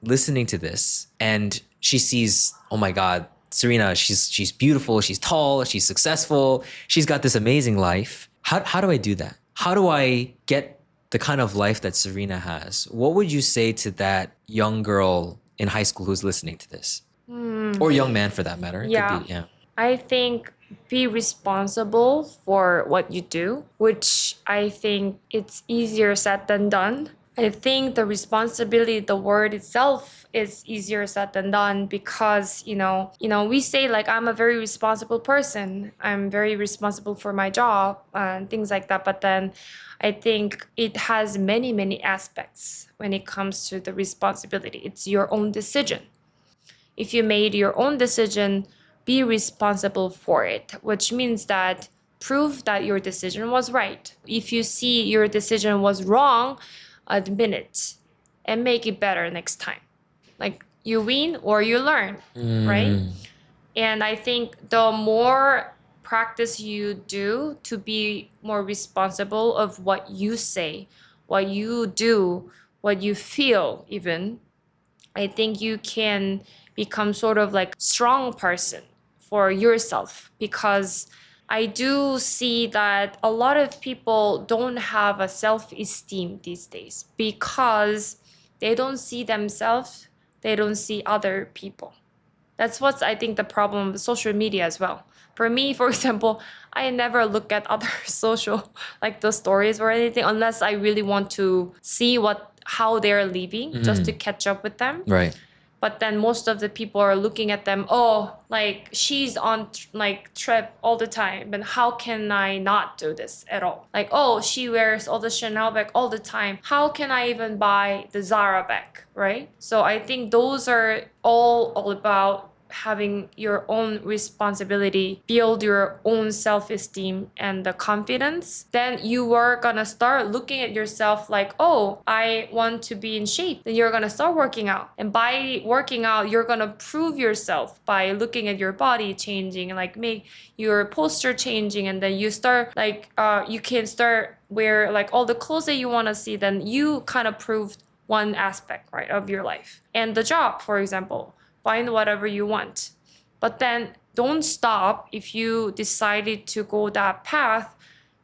[SPEAKER 1] listening to this and she sees, oh my God, Serena, she's beautiful, she's tall, she's successful, she's got this amazing life. How do I do that? How do I get the kind of life that Serena has? What would you say to that young girl in high school who's listening to this? Or young man for that matter?
[SPEAKER 2] Could be, I think be responsible for what you do, which I think it's easier said than done. I think the responsibility, the word itself is easier said than done because, we say like, I'm a very responsible person. I'm very responsible for my job and things like that. But then I think it has many, many aspects when it comes to the responsibility. It's your own decision. If you made your own decision, be responsible for it, which means that prove that your decision was right. If you see your decision was wrong, admit it and make it better next time. Like you win or you learn, right? And I think the more practice you do to be more responsible of what you say, what you do, what you feel even, I think you can become sort of like strong person for yourself because I do see that a lot of people don't have a self-esteem these days because they don't see themselves, they don't see other people. That's what's, I think, the problem with social media as well. For me, for example, I never look at other social, like the stories or anything, unless I really want to see how they're living, just to catch up with them.
[SPEAKER 1] Right.
[SPEAKER 2] But then most of the people are looking at them, oh, like she's on like trip all the time, but how can I not do this at all? Like, oh, she wears all the Chanel bag all the time. How can I even buy the Zara bag, right? So I think those are all about having your own responsibility, build your own self-esteem and the confidence. Then you are gonna start looking at yourself like, oh, I want to be in shape. Then you're gonna start working out. And by working out, you're gonna prove yourself by looking at your body changing, like make your posture changing. And then you start like, you can start wear like all the clothes that you wanna see. Then you kind of proved one aspect, right, of your life. And the job, for example, find whatever you want. But then don't stop if you decided to go that path.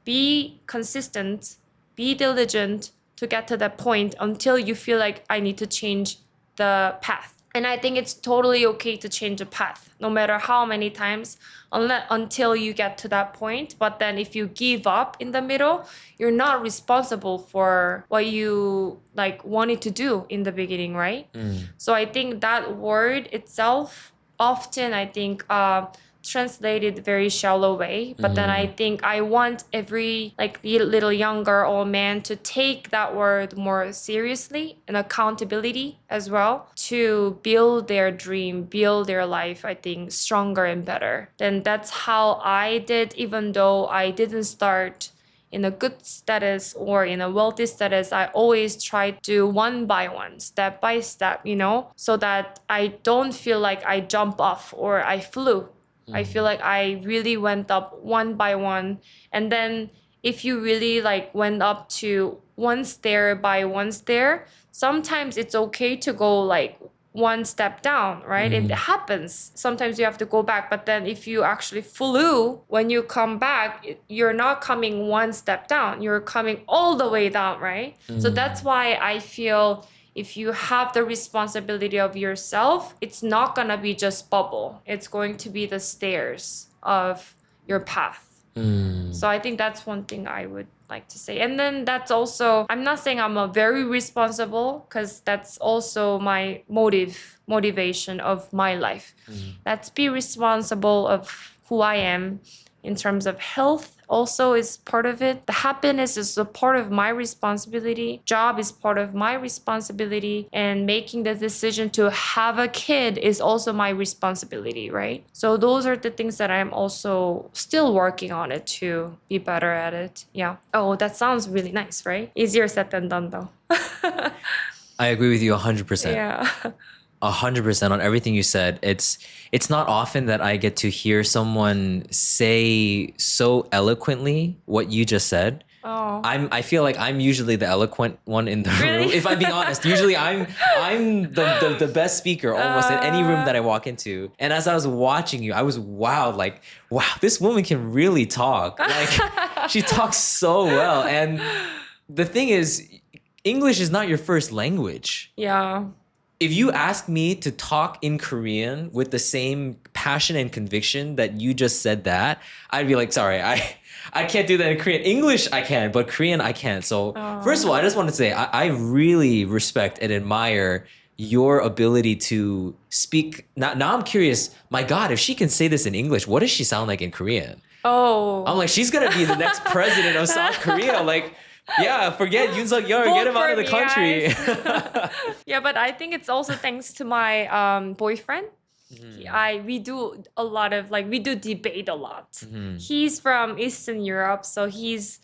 [SPEAKER 2] Be consistent, be diligent to get to that point until you feel like I need to change the path. And I think it's totally okay to change a path, no matter how many times, until you get to that point. But then if you give up in the middle, you're not responsible for what you like wanted to do in the beginning, right? So I think that word itself often, I think, translated very shallow way, but then I think I want every like little young girl or man to take that word more seriously and accountability as well to build their dream, build their life, I think, stronger and better. Then that's how I did, even though I didn't start in a good status or in a wealthy status. I always try to do one by one, step by step, so that I don't feel like I jump off or I flew. I feel like I really went up one by one. And then if you really like went up to one stair by one stair, sometimes it's okay to go like one step down, right? It happens. Sometimes you have to go back. But then if you actually flew, when you come back, you're not coming one step down. You're coming all the way down, right? So that's why I feel if you have the responsibility of yourself, it's not going to be just bubble. It's going to be the stairs of your path. So I think that's one thing I would like to say. And then that's also, I'm not saying I'm a very responsible, because that's also my motivation of my life. Let's be responsible of who I am in terms of health also is part of it. The happiness is a part of my responsibility. Job is part of my responsibility. And making the decision to have a kid is also my responsibility, right? So those are the things that I'm also still working on it to be better at it. Yeah. Oh, that sounds really nice, right? Easier said than done though.
[SPEAKER 1] I agree with you 100%.
[SPEAKER 2] Yeah.
[SPEAKER 1] 100% on everything you said. It's not often that I get to hear someone say so eloquently what you just said.
[SPEAKER 2] Oh.
[SPEAKER 1] I feel like I'm usually the eloquent one in the room. If I'm being honest, usually I'm the best speaker almost in any room that I walk into. And as I was watching you, I was wowed, like, wow, this woman can really talk. Like she talks so well. And the thing is, English is not your first language.
[SPEAKER 2] Yeah.
[SPEAKER 1] If you ask me to talk in Korean with the same passion and conviction that you just said that, I'd be like, sorry, I can't do that in Korean. English, I can, but Korean, I can't. So first of all, I just want to say, I really respect and admire your ability to speak. Now I'm curious, my God, if she can say this in English, what does she sound like in Korean?
[SPEAKER 2] Oh.
[SPEAKER 1] I'm like, she's going to be the next president of South Korea. Like, yeah, forget Yoon Suk Yeol, get him out of the country.
[SPEAKER 2] Yeah, but I think it's also thanks to my boyfriend. We do a lot of we do debate a lot. He's from Eastern Europe, so his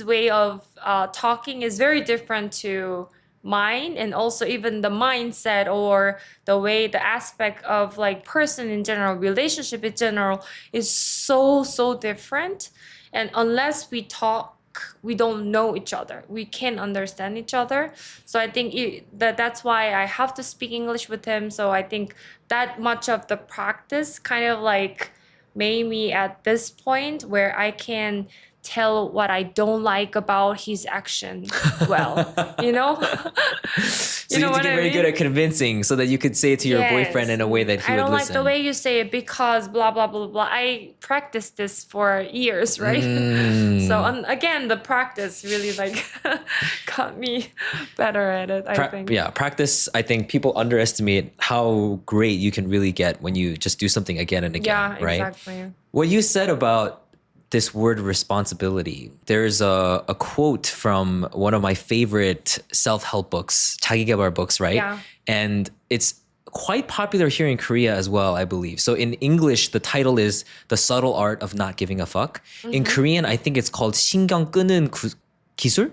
[SPEAKER 2] way of talking is very different to mine, and also even the mindset or the aspect of person in general, relationship in general is so different. And unless we talk, we don't know each other. We can't understand each other. So I think that's why I have to speak English with him. So I think that much of the practice kind of made me at this point where I can tell what I don't like about his action well, you know?
[SPEAKER 1] So you have to get very good at convincing so that you could say it to your boyfriend in a way that he
[SPEAKER 2] I
[SPEAKER 1] would
[SPEAKER 2] don't
[SPEAKER 1] listen.
[SPEAKER 2] like the way you say it because blah, blah, blah, blah. I practiced this for years, right? So again, the practice really like got me better at it, I think.
[SPEAKER 1] Yeah, practice, I think people underestimate how great you can really get when you just do something again and again, right?
[SPEAKER 2] Exactly.
[SPEAKER 1] What you said about this word responsibility, there's a quote from one of my favorite self-help books, 자기계발 books, right?
[SPEAKER 2] Yeah.
[SPEAKER 1] And it's quite popular here in Korea as well, I believe. So in English, the title is The Subtle Art of Not Giving a Fuck. In Korean, I think it's called 신경 끄는 기술?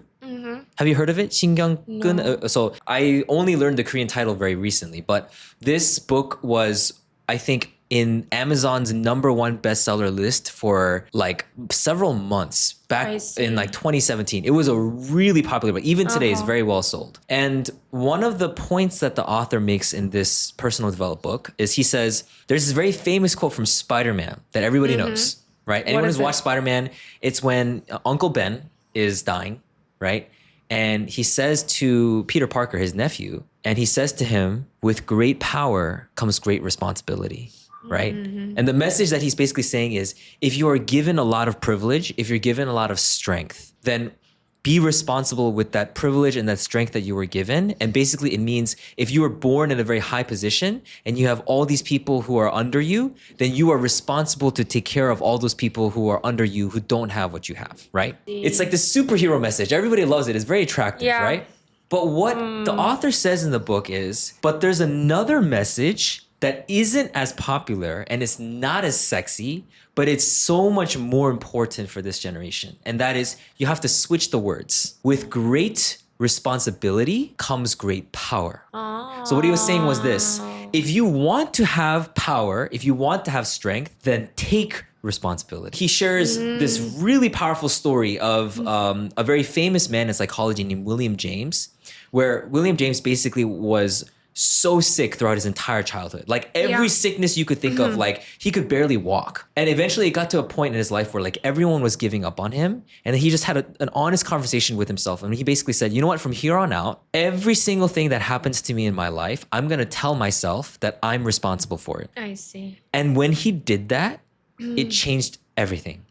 [SPEAKER 1] Have you heard of it? 신경 끄는. So I only learned the Korean title very recently, but this book was, I think, in Amazon's #1 bestseller list for like several months back in like 2017. It was a really popular book. Even today, it's very well sold. And one of the points that the author makes in this personal development book is he says, there's this very famous quote from Spider-Man that everybody knows, right? Anyone who's watched Spider-Man, it's when Uncle Ben is dying, right? And he says to Peter Parker, his nephew, and he says to him, with great power comes great responsibility. Right? And the message that he's basically saying is, if you are given a lot of privilege, if you're given a lot of strength, then be responsible with that privilege and that strength that you were given. And basically it means if you were born in a very high position and you have all these people who are under you, then you are responsible to take care of all those people who are under you who don't have what you have, right? It's like this superhero message. Everybody loves it. It's very attractive, right? But what the author says in the book is, but there's another message that isn't as popular and it's not as sexy, but it's so much more important for this generation. And that is, you have to switch the words. With great responsibility comes great power. So what he was saying was this: if you want to have power, if you want to have strength, then take responsibility. He shares this really powerful story of a very famous man in psychology named William James, where William James basically was so sick throughout his entire childhood. Like every sickness you could think of, like he could barely walk. And eventually it got to a point in his life where like everyone was giving up on him. And he just had an honest conversation with himself. And he basically said, you know what, from here on out, every single thing that happens to me in my life, I'm going to tell myself that I'm responsible for it.
[SPEAKER 2] I see.
[SPEAKER 1] And when he did that, it changed everything.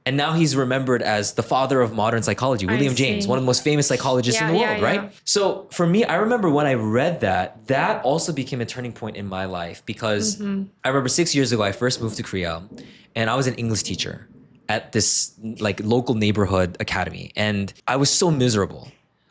[SPEAKER 1] And now he's remembered as the father of modern psychology, William James, one of the most famous psychologists in the world, right? So for me, I remember when I read that, that also became a turning point in my life because I remember 6 years ago, I first moved to Korea and I was an English teacher at this like local neighborhood academy. And I was so miserable.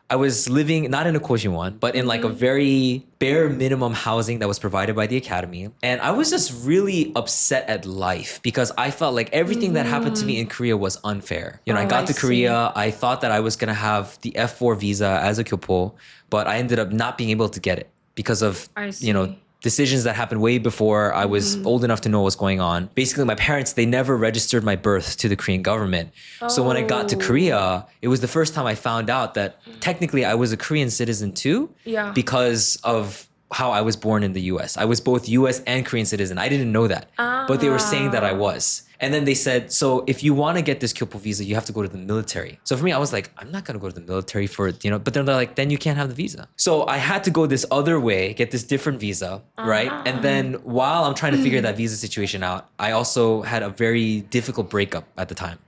[SPEAKER 1] I was living not in a Koshian, but in like a very bare minimum housing that was provided by the academy. And I was just really upset at life because I felt like everything that happened to me in Korea was unfair. You know, I got to Korea, I thought that I was going to have the F4 visa as a kyopo, but I ended up not being able to get it because of, you know, decisions that happened way before I was old enough to know what's going on. Basically, my parents, they never registered my birth to the Korean government. So when I got to Korea, it was the first time I found out that technically I was a Korean citizen too, because of how I was born in the US. I was both US and Korean citizen. I didn't know that, but they were saying that I was. And then they said, so if you want to get this kyopo visa, you have to go to the military. So for me, I was like, I'm not going to go to the military for, you know, but then they're like, then you can't have the visa. So I had to go this other way, get this different visa, right? And then while I'm trying to figure that visa situation out, I also had a very difficult breakup at the time.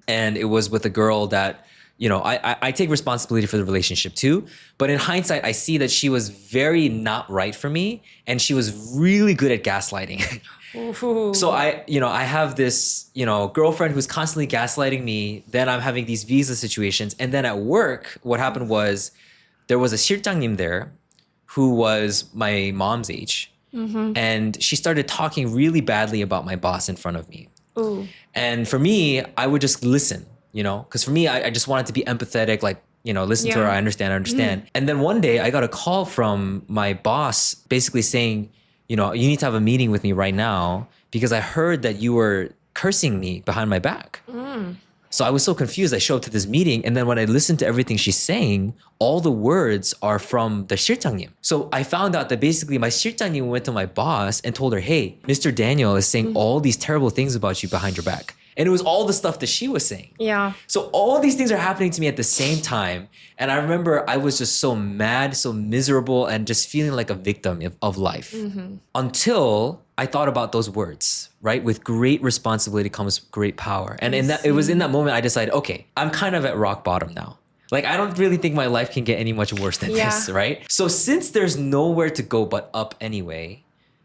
[SPEAKER 1] And it was with a girl that, you know, I take responsibility for the relationship too. But in hindsight, I see that she was very not right for me. And she was really good at gaslighting. So I have this, girlfriend who's constantly gaslighting me. Then I'm having these visa situations. And then at work, what happened was there was a 실장님 there who was my mom's age. And she started talking really badly about my boss in front of me. And for me, I would just listen, because for me, I just wanted to be empathetic, like, listen to her. I understand. And then one day I got a call from my boss basically saying, you need to have a meeting with me right now because I heard that you were cursing me behind my back. So I was so confused. I show up to this meeting, and then when I listened to everything she's saying, all the words are from the 실장님. So I found out that basically my 실장님 went to my boss and told her, hey, Mr. Daniel is saying all these terrible things about you behind your back. And it was all the stuff that she was saying.
[SPEAKER 2] Yeah.
[SPEAKER 1] So all these things are happening to me at the same time. And I remember I was just so mad, so miserable, and just feeling like a victim of life. Until I thought about those words, right? With great responsibility comes great power. And it was in that moment I decided, okay, I'm kind of at rock bottom now. Like, I don't really think my life can get any much worse than this, right? So since there's nowhere to go but up anyway,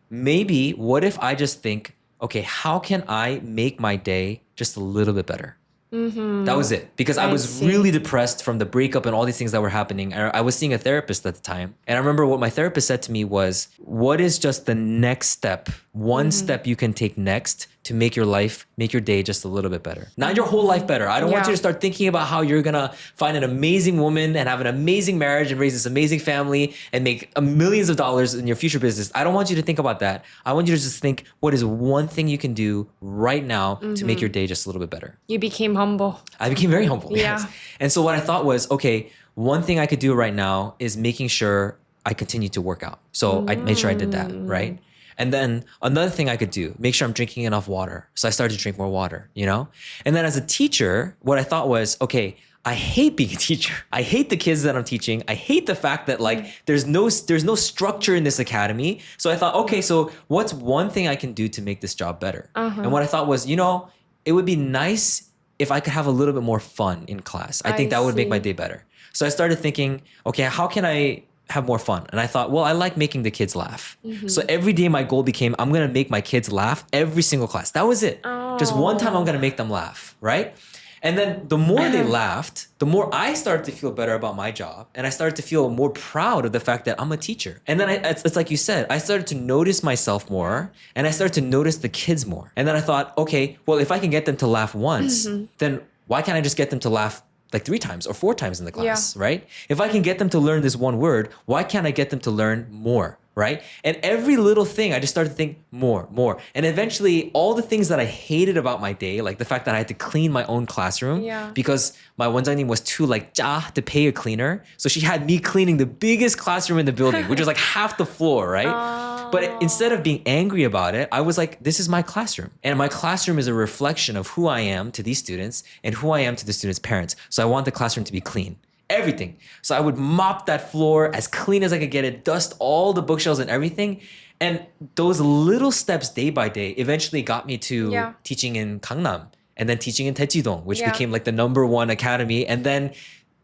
[SPEAKER 1] maybe what if I just think, okay, how can I make my day just a little bit better? That was it. Because I was really depressed from the breakup and all these things that were happening. I was seeing a therapist at the time. And I remember what my therapist said to me was, what is just the next step, one step you can take next to make your life, make your day just a little bit better? Not your whole life better. I don't want you to start thinking about how you're gonna find an amazing woman and have an amazing marriage and raise this amazing family and make millions of dollars in your future business. I don't want you to think about that. I want you to just think, what is one thing you can do right now to make your day just a little bit better?
[SPEAKER 2] You became humble.
[SPEAKER 1] I became very humble.
[SPEAKER 2] Yeah.
[SPEAKER 1] Yes. And so what I thought was, okay, one thing I could do right now is making sure I continue to work out. So I made sure I did that, right? And then another thing I could do, make sure I'm drinking enough water. So I started to drink more water, you know? And then as a teacher, what I thought was, okay, I hate being a teacher. I hate the kids that I'm teaching. I hate the fact that like there's no structure in this academy. So I thought, okay, so what's one thing I can do to make this job better? And what I thought was, you know, it would be nice if I could have a little bit more fun in class. I think that would make my day better. So I started thinking, okay, how can I have more fun? And I thought, well, I like making the kids laugh. So every day my goal became, I'm going to make my kids laugh every single class. That was it. Just one time I'm going to make them laugh, right? And then the more they laughed, the more I started to feel better about my job. And I started to feel more proud of the fact that I'm a teacher. And then it's like you said, I started to notice myself more and I started to notice the kids more. And then I thought, okay, well, if I can get them to laugh once, then why can't I just get them to laugh like 3 times or 4 times in the class, right? If I can get them to learn this one word, why can't I get them to learn more, right? And every little thing, I just started to think more. And eventually all the things that I hated about my day, like the fact that I had to clean my own classroom because my 원장님 was too like 짜 to pay a cleaner. So she had me cleaning the biggest classroom in the building, which is like half the floor, right? But instead of being angry about it, I was like, this is my classroom. And my classroom is a reflection of who I am to these students and who I am to the students' parents. So I want the classroom to be clean. Everything. So I would mop that floor as clean as I could get it, dust all the bookshelves and everything. And those little steps day by day eventually got me to teaching in Gangnam and then teaching in Daejidong, which became like the #1 academy. And then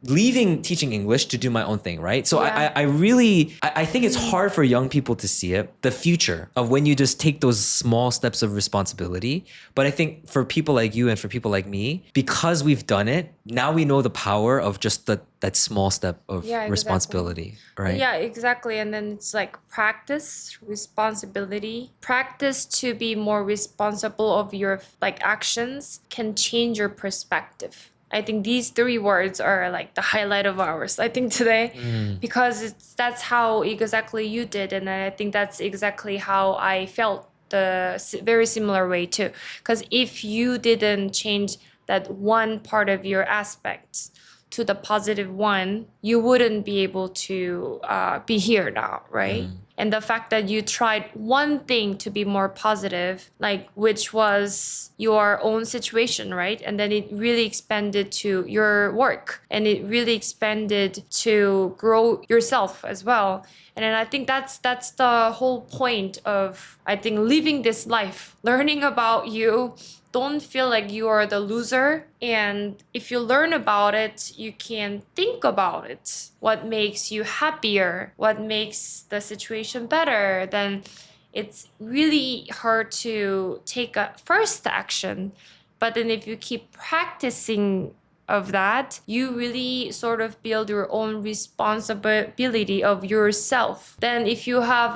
[SPEAKER 1] leaving teaching English to do my own thing, right? So I think it's hard for young people to see it, the future of when you just take those small steps of responsibility. But I think for people like you and for people like me, because we've done it, now we know the power of just that small step of responsibility, right?
[SPEAKER 2] Yeah, exactly. And then it's like practice, responsibility, practice to be more responsible of your like actions can change your perspective. I think these 3 words are like the highlight of ours, I think today, because that's how exactly you did. And I think that's exactly how I felt the very similar way too. Because if you didn't change that one part of your aspects to the positive one, you wouldn't be able to be here now, right? And the fact that you tried one thing to be more positive, like which was your own situation, right? And then it really expanded to your work and it really expanded to grow yourself as well. And then I think that's the whole point of, I think, living this life, learning about you. Don't feel like you are the loser. And if you learn about it, you can think about it. What makes you happier? What makes the situation better? Then it's really hard to take a first action. But then if you keep practicing of that, you really sort of build your own responsibility of yourself. Then if you have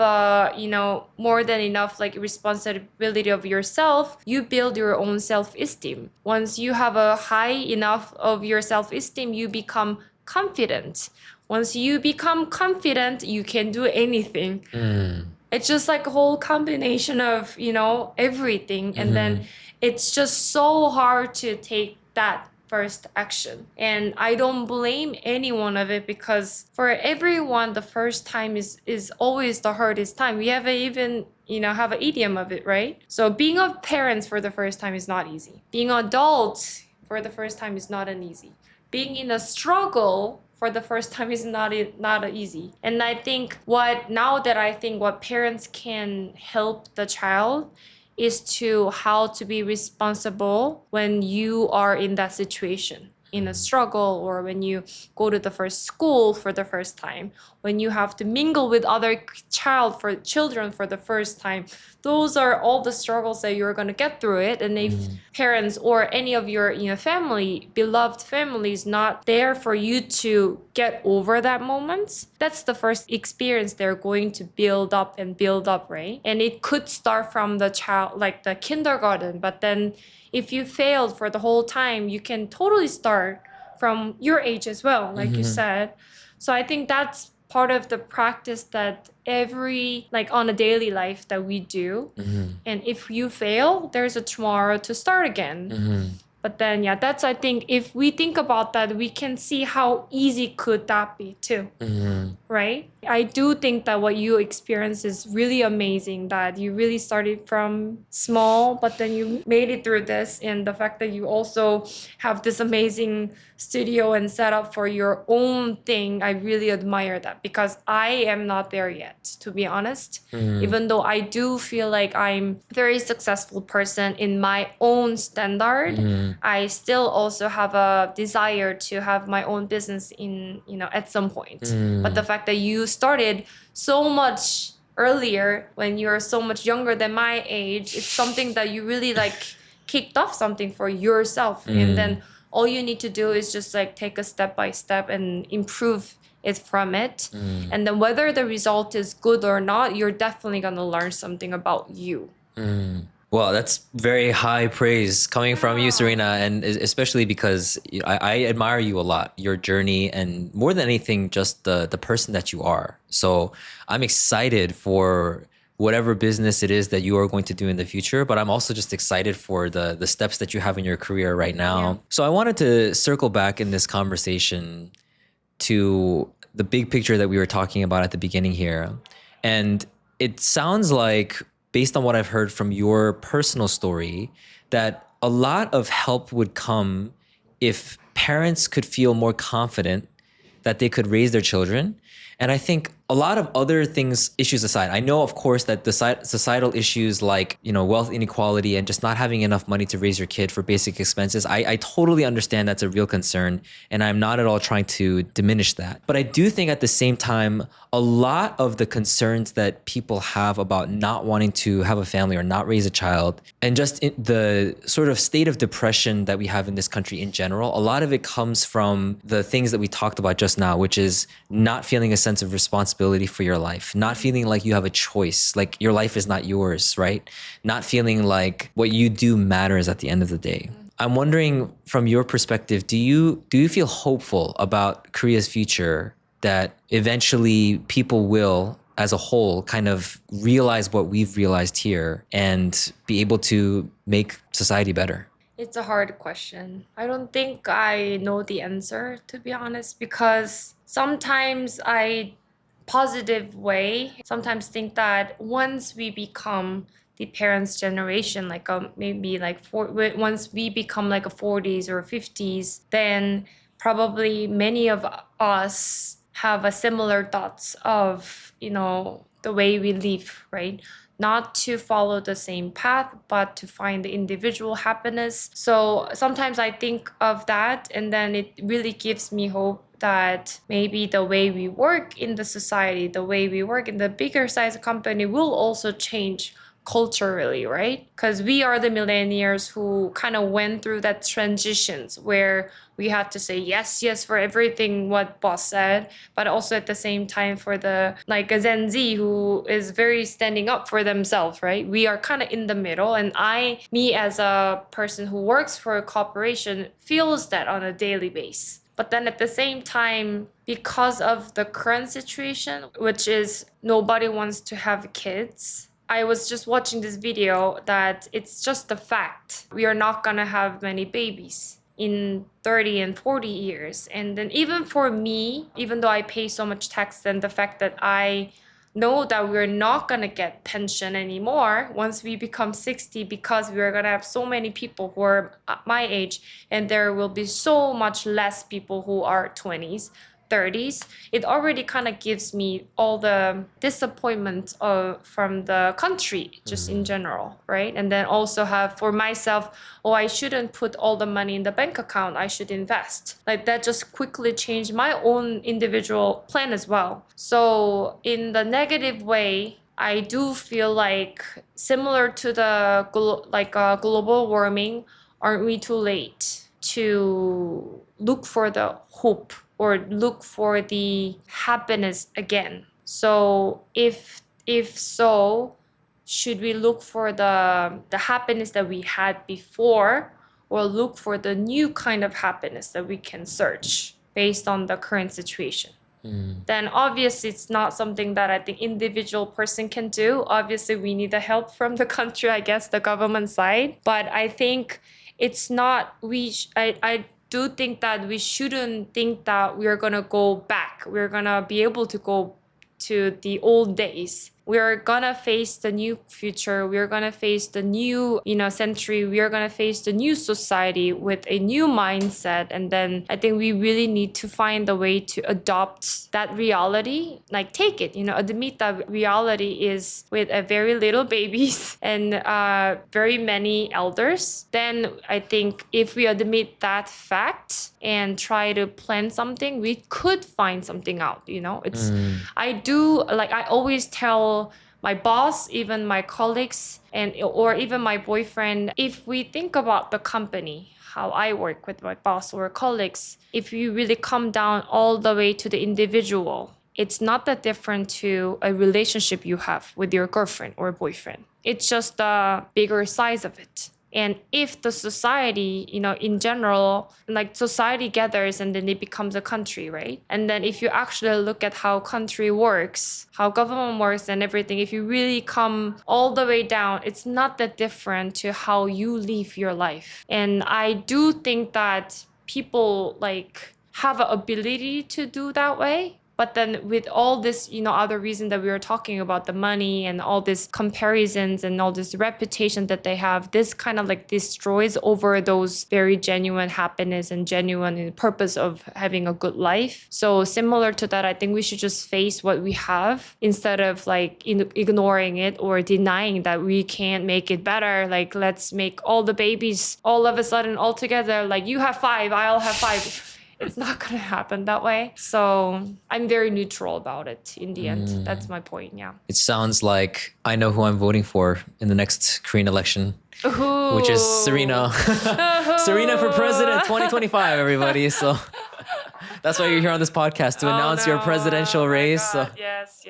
[SPEAKER 2] more than enough like responsibility of yourself, you build your own self-esteem. Once you have a high enough of your self-esteem, you become confident. Once you become confident, you can do anything. It's just like a whole combination of, everything. And then it's just so hard to take that first action. And I don't blame anyone of it, because for everyone, the first time is always the hardest time. We have even have an idiom of it, right? So being a parent for the first time is not easy. Being an adult for the first time is not an easy. Being in a struggle for the first time is not easy. And I think what parents can help the child is to how to be responsible when you are in that situation, in a struggle, or when you go to the first school for the first time, when you have to mingle with other children for the first time. Those are all the struggles that you're going to get through it. And if parents or any of your beloved family is not there for you to get over that moment, that's the first experience they're going to build up, right? And it could start from the child, like the kindergarten, but then if you failed for the whole time, you can totally start from your age as well, like you said. So I think that's part of the practice that on a daily life that we do. And if you fail, there's a tomorrow to start again. But then, that's, I think, if we think about that, we can see how easy could that be too, right? I do think that what you experience is really amazing, that you really started from small, but then you made it through this. And the fact that you also have this amazing studio and setup for your own thing, I really admire that, because I am not there yet, to be honest. Even though I do feel like I'm a very successful person in my own standard, I still also have a desire to have my own business at some point. But the fact that you started so much earlier, when you're so much younger than my age, it's something that you really kicked off something for yourself. And then all you need to do is just take a step by step and improve it from it. And then whether the result is good or not, you're definitely going to learn something about you.
[SPEAKER 1] Well, that's very high praise coming from you, Serena, and especially because I admire you a lot, your journey, and more than anything, just the person that you are. So I'm excited for whatever business it is that you are going to do in the future, but I'm also just excited for the steps that you have in your career right now. Yeah. So I wanted to circle back in this conversation to the big picture that we were talking about at the beginning here. And it sounds like, based on what I've heard from your personal story, that a lot of help would come if parents could feel more confident that they could raise their children. And I think a lot of other issues aside, I know, of course, that the societal issues like, wealth inequality and just not having enough money to raise your kid for basic expenses, I totally understand that's a real concern. And I'm not at all trying to diminish that. But I do think at the same time, a lot of the concerns that people have about not wanting to have a family or not raise a child, and just the sort of state of depression that we have in this country in general, a lot of it comes from the things that we talked about just now, which is not feeling a sense of responsibility for your life, not feeling like you have a choice, like your life is not yours, right? Not feeling like what you do matters at the end of the day. I'm wondering, from your perspective, do you feel hopeful about Korea's future, that eventually people will, as a whole, kind of realize what we've realized here and be able to make society better?
[SPEAKER 2] It's a hard question. I don't think I know the answer, to be honest, because sometimes positive way, sometimes think that once we become the parents' generation, once we become like a 40s or 50s, then probably many of us have a similar thoughts of, the way we live, right? Not to follow the same path, but to find the individual happiness. So sometimes I think of that, and then it really gives me hope that maybe the way we work in the society, the way we work in the bigger size company will also change culturally, right? Because we are the millennials who kind of went through that transitions where we had to say yes for everything what boss said, but also at the same time for a Gen Z who is very standing up for themselves, right? We are kind of in the middle, and me as a person who works for a corporation feels that on a daily basis. But then at the same time, because of the current situation, which is nobody wants to have kids, I was just watching this video that it's just a fact. We are not going to have many babies. in 30 and 40 years. And then even for me, even though I pay so much tax, then the fact that I know that we're not going to get pension anymore once we become 60, because we're going to have so many people who are my age, and there will be so much less people who are 20s, 30s. It already kind of gives me all the disappointment from the country just in general, right? And then also have for myself, oh, I shouldn't put all the money in the bank account, I should invest. Like that just quickly changed my own individual plan as well. So in the negative way, I do feel like similar to the global warming, aren't we too late to look for the hope or look for the happiness again? So if so, should we look for the happiness that we had before, or look for the new kind of happiness that we can search based on the current situation? Then obviously it's not something that I think individual person can do. Obviously we need the help from the country, I guess, the government side. But I think it's not, I do think that we shouldn't think that we're going to go back. We're going to be able to go to the old days. We're gonna face the new future. We're gonna face the new, century. We are gonna face the new society with a new mindset. And then I think we really need to find a way to adopt that reality, like take it, admit that reality is with a very little babies and very many elders. Then I think if we admit that fact and try to plan something, we could find something out, I always tell my boss, even my colleagues, or even my boyfriend, if we think about the company, how I work with my boss or colleagues, if you really come down all the way to the individual, it's not that different to a relationship you have with your girlfriend or boyfriend. It's just the bigger size of it. And if the society, in general, like society gathers and then it becomes a country, right? And then if you actually look at how country works, how government works and everything, if you really come all the way down, it's not that different to how you live your life. And I do think that people have an ability to do that way. But then with all this, other reason that we were talking about, the money and all these comparisons and all this reputation that they have, this kind of destroys over those very genuine happiness and genuine purpose of having a good life. So similar to that, I think we should just face what we have instead of ignoring it or denying that we can't make it better. Let's make all the babies all of a sudden all together. You have 5, I'll have 5. It's not going to happen that way. So I'm very neutral about it in the end. That's my point, yeah.
[SPEAKER 1] It sounds like I know who I'm voting for in the next Korean election,
[SPEAKER 2] Ooh.
[SPEAKER 1] which is Serena. Serena for president 2025, everybody. So that's why you're here on this podcast, to announce your presidential race. So.
[SPEAKER 2] Yes.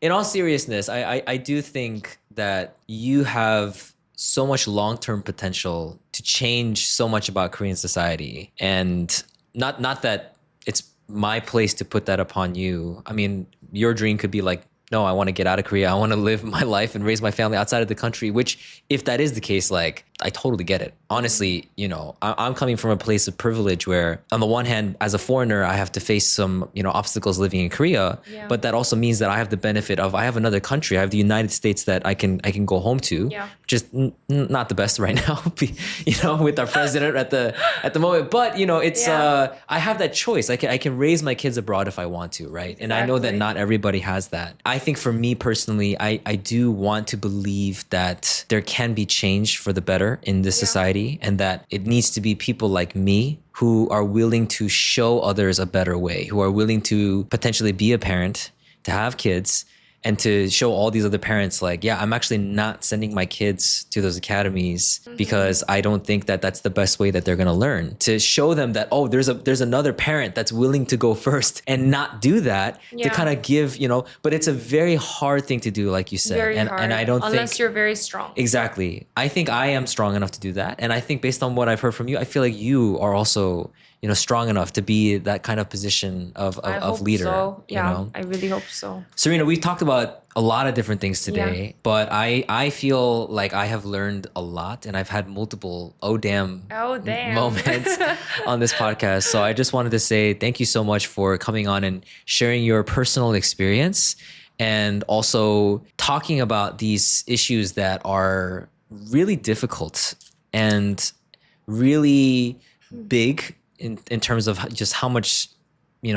[SPEAKER 1] In all seriousness, I do think that you have so much long-term potential to change so much about Korean society. And not that it's my place to put that upon you. I mean, your dream could be no, I want to get out of Korea. I want to live my life and raise my family outside of the country, which if that is the case, I totally get it. Honestly, I'm coming from a place of privilege where on the one hand, as a foreigner, I have to face some, obstacles living in Korea, but that also means that I have the benefit of, I have another country. I have the United States that I can go home to, just not the best right now, with our president at the moment. But, it's, I have that choice. I can raise my kids abroad if I want to, right? And I know that not everybody has that. I think for me personally, I do want to believe that there can be change for the better in this society, and that it needs to be people like me who are willing to show others a better way, who are willing to potentially be a parent, to have kids, and to show all these other parents I'm actually not sending my kids to those academies because I don't think that that's the best way that they're going to learn. To show them that, there's another parent that's willing to go first and not do that, to kind of give, but it's a very hard thing to do, like you said.
[SPEAKER 2] Very hard.
[SPEAKER 1] And I don't think...
[SPEAKER 2] Unless you're very strong.
[SPEAKER 1] Exactly. I think I am strong enough to do that. And I think based on what I've heard from you, I feel like you are also strong enough to be that kind of position of leader.
[SPEAKER 2] So. Yeah,
[SPEAKER 1] You know?
[SPEAKER 2] I really hope so.
[SPEAKER 1] Serena, we've talked about a lot of different things today, but I feel like I have learned a lot, and I've had multiple damn moments on this podcast. So I just wanted to say thank you so much for coming on and sharing your personal experience, and also talking about these issues that are really difficult and really big in terms of just how much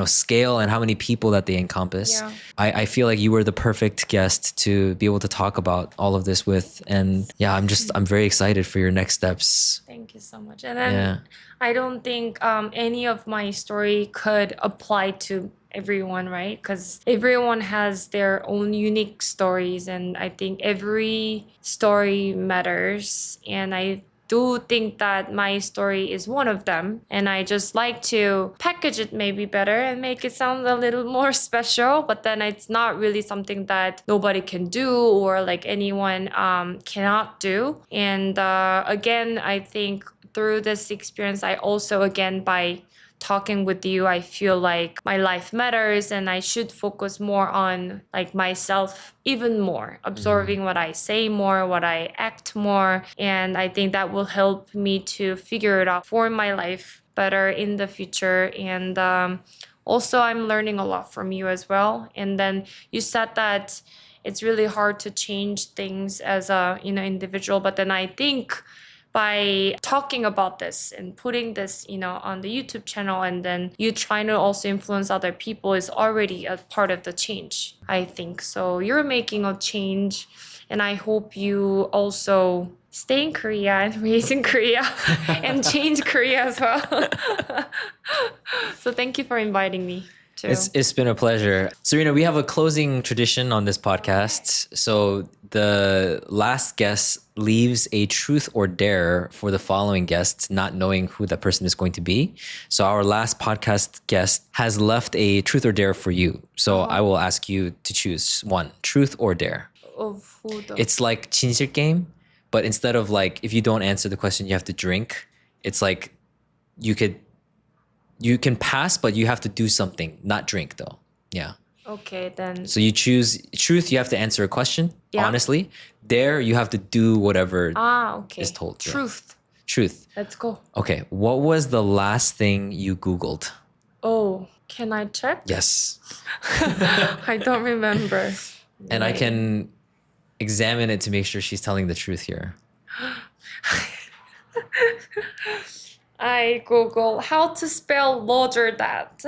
[SPEAKER 1] scale and how many people that they encompass.
[SPEAKER 2] Yeah.
[SPEAKER 1] I feel like you were the perfect guest to be able to talk about all of this with. And yeah, I'm very excited for your next steps.
[SPEAKER 2] Thank you so much. And then I don't think any of my story could apply to everyone, right? Because everyone has their own unique stories, and I think every story matters. And I do think that my story is one of them, and I just like to package it maybe better and make it sound a little more special, but then it's not really something that nobody can do or like anyone cannot do. And again, I think through this experience, I also, again, by talking with you, I feel like my life matters, and I should focus more on like myself even more, absorbing what I say more, what I act more. And I think that will help me to figure it out for my life better in the future. And also, I'm learning a lot from you as well. And then you said that it's really hard to change things as a individual, but then I think by talking about this and putting this, on the YouTube channel, and then you trying to also influence other people is already a part of the change, I think. So you're making a change, and I hope you also stay in Korea and raise in Korea and change Korea as well. So thank you for inviting me.
[SPEAKER 1] It's been a pleasure. Serena, we have a closing tradition on this podcast. So the last guest leaves a truth or dare for the following guest, not knowing who that person is going to be. So our last podcast guest has left a truth or dare for you. So I will ask you to choose one, truth or dare.
[SPEAKER 2] Of who though?
[SPEAKER 1] It's like 진실 game, but instead of like, if you don't answer the question, you have to drink. It's like you can pass, but you have to do something, not drink though. Yeah.
[SPEAKER 2] Okay, then.
[SPEAKER 1] So you choose truth, you have to answer a question, honestly. Dare, you have to do whatever is told.
[SPEAKER 2] Truth.
[SPEAKER 1] Yeah. Truth.
[SPEAKER 2] Let's go.
[SPEAKER 1] Okay. What was the last thing you Googled?
[SPEAKER 2] Oh, can I check?
[SPEAKER 1] Yes.
[SPEAKER 2] I don't remember.
[SPEAKER 1] And I can examine it to make sure she's telling the truth here.
[SPEAKER 2] I Google how to spell Lodgerdat.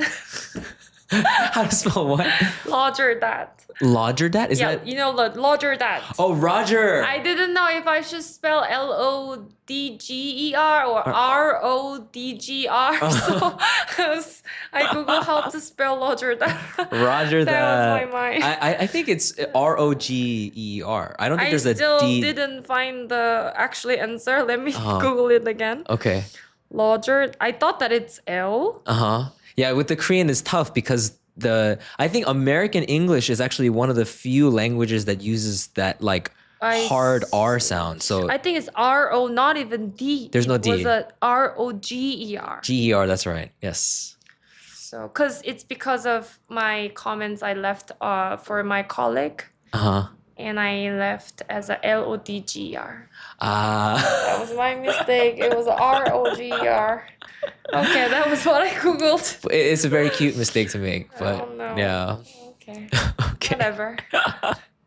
[SPEAKER 1] How to spell what?
[SPEAKER 2] Lodgerdat.
[SPEAKER 1] Lodgerdat? Is that?
[SPEAKER 2] Lodgerdat.
[SPEAKER 1] Oh, Roger.
[SPEAKER 2] I didn't know if I should spell Lodger or Rodgr. So I Google how to spell Lodgerdat.
[SPEAKER 1] Roger that.
[SPEAKER 2] That was my mind.
[SPEAKER 1] I think it's Roger. I don't think there's a D.
[SPEAKER 2] I still didn't find the actually answer. Let me Google it again.
[SPEAKER 1] Okay.
[SPEAKER 2] Lodger. I thought that it's L.
[SPEAKER 1] Yeah, with the Korean it's tough because I think American English is actually one of the few languages that uses that like hard R sound. So
[SPEAKER 2] I think it's R-O, not even D.
[SPEAKER 1] There's no D.
[SPEAKER 2] It was a R-O-G-E-R.
[SPEAKER 1] G-E-R, that's right. Yes.
[SPEAKER 2] So, because of my comments I left for my colleague. And I left as a L-O-D-G-E-R. That was my mistake. It was R-O-G-E-R. Okay, that was what I Googled.
[SPEAKER 1] It's a very cute mistake to make, but yeah.
[SPEAKER 2] Okay.
[SPEAKER 1] Okay.
[SPEAKER 2] Whatever.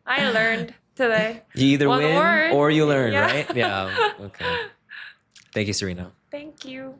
[SPEAKER 2] I learned today.
[SPEAKER 1] You either
[SPEAKER 2] One
[SPEAKER 1] win
[SPEAKER 2] word.
[SPEAKER 1] or you learn,
[SPEAKER 2] Yeah.
[SPEAKER 1] right? Yeah. Okay. Thank you, Serena.
[SPEAKER 2] Thank you.